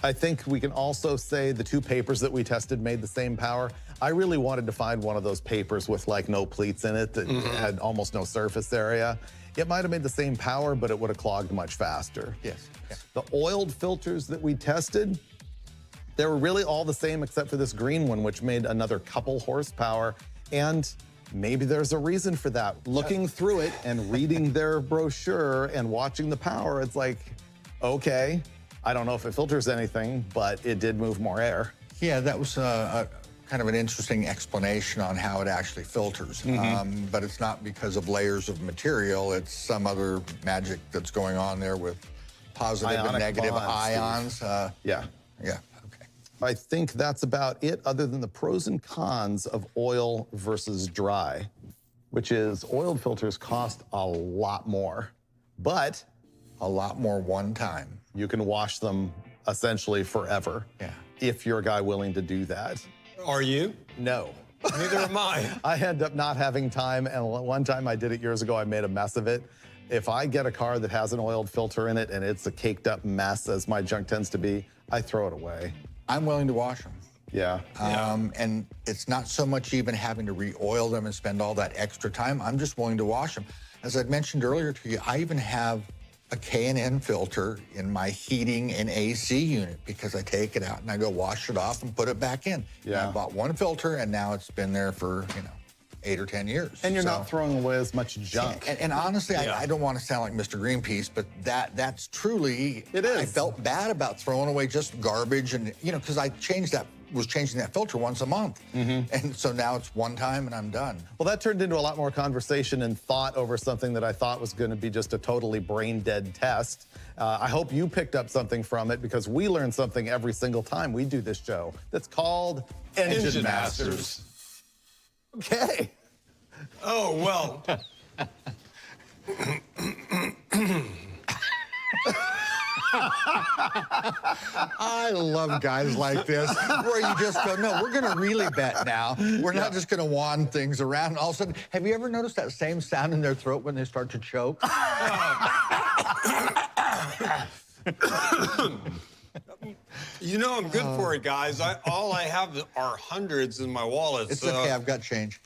I think we can also say the two papers that we tested made the same power. I really wanted to find one of those papers with like no pleats in it that had almost no surface area. It might have made the same power, but it would have clogged much faster. Yes. The oiled filters that we tested, They were really all the same except for this green one, which made another couple horsepower. And maybe there's a reason for that. Looking through it and reading their brochure and watching the power, it's like, okay, I don't know if it filters anything, but it did move more air. Yeah, that was kind of an interesting explanation on how it actually filters. But it's not because of layers of material. It's some other magic that's going on there with positive and negative ions. Yeah. Yeah, okay. I think that's about it, other than the pros and cons of oil versus dry, which is oiled filters cost a lot more, but A lot more one time. you can wash them essentially forever. Yeah. If you're a guy willing to do that. Are you? No. Neither am I. I end up not having time, and one time I did it years ago, I made a mess of it. If I get a car that has an oiled filter in it and it's a caked up mess, as my junk tends to be, I throw it away. I'm willing to wash them. Yeah. And it's not so much even having to re-oil them and spend all that extra time. I'm just willing to wash them. As I mentioned earlier to you, I even have a K&N filter in my heating and AC unit because I take it out and I go wash it off and put it back in. Yeah. And I bought one filter and now it's been there for, 8 or 10 years. And you're not throwing away as much junk. And honestly, Yeah. I don't want to sound like Mr. Greenpeace, but that's truly, It is. I felt bad about throwing away just garbage and, because I was changing that filter once a month. And so now it's one time and I'm done. Well, that turned into a lot more conversation and thought over something that I thought was going to be just a totally brain-dead test. I hope you picked up something from it, because we learn something every single time we do this show that's called Engine Masters. Okay. Oh, well. I love guys like this, where you just go, no, we're going to really bet now. We're not just going to wand things around. And all of a sudden, have you ever noticed that same sound in their throat when they start to choke? I'm good for it, guys. All I have are hundreds in my wallet. It's so okay, I've got change.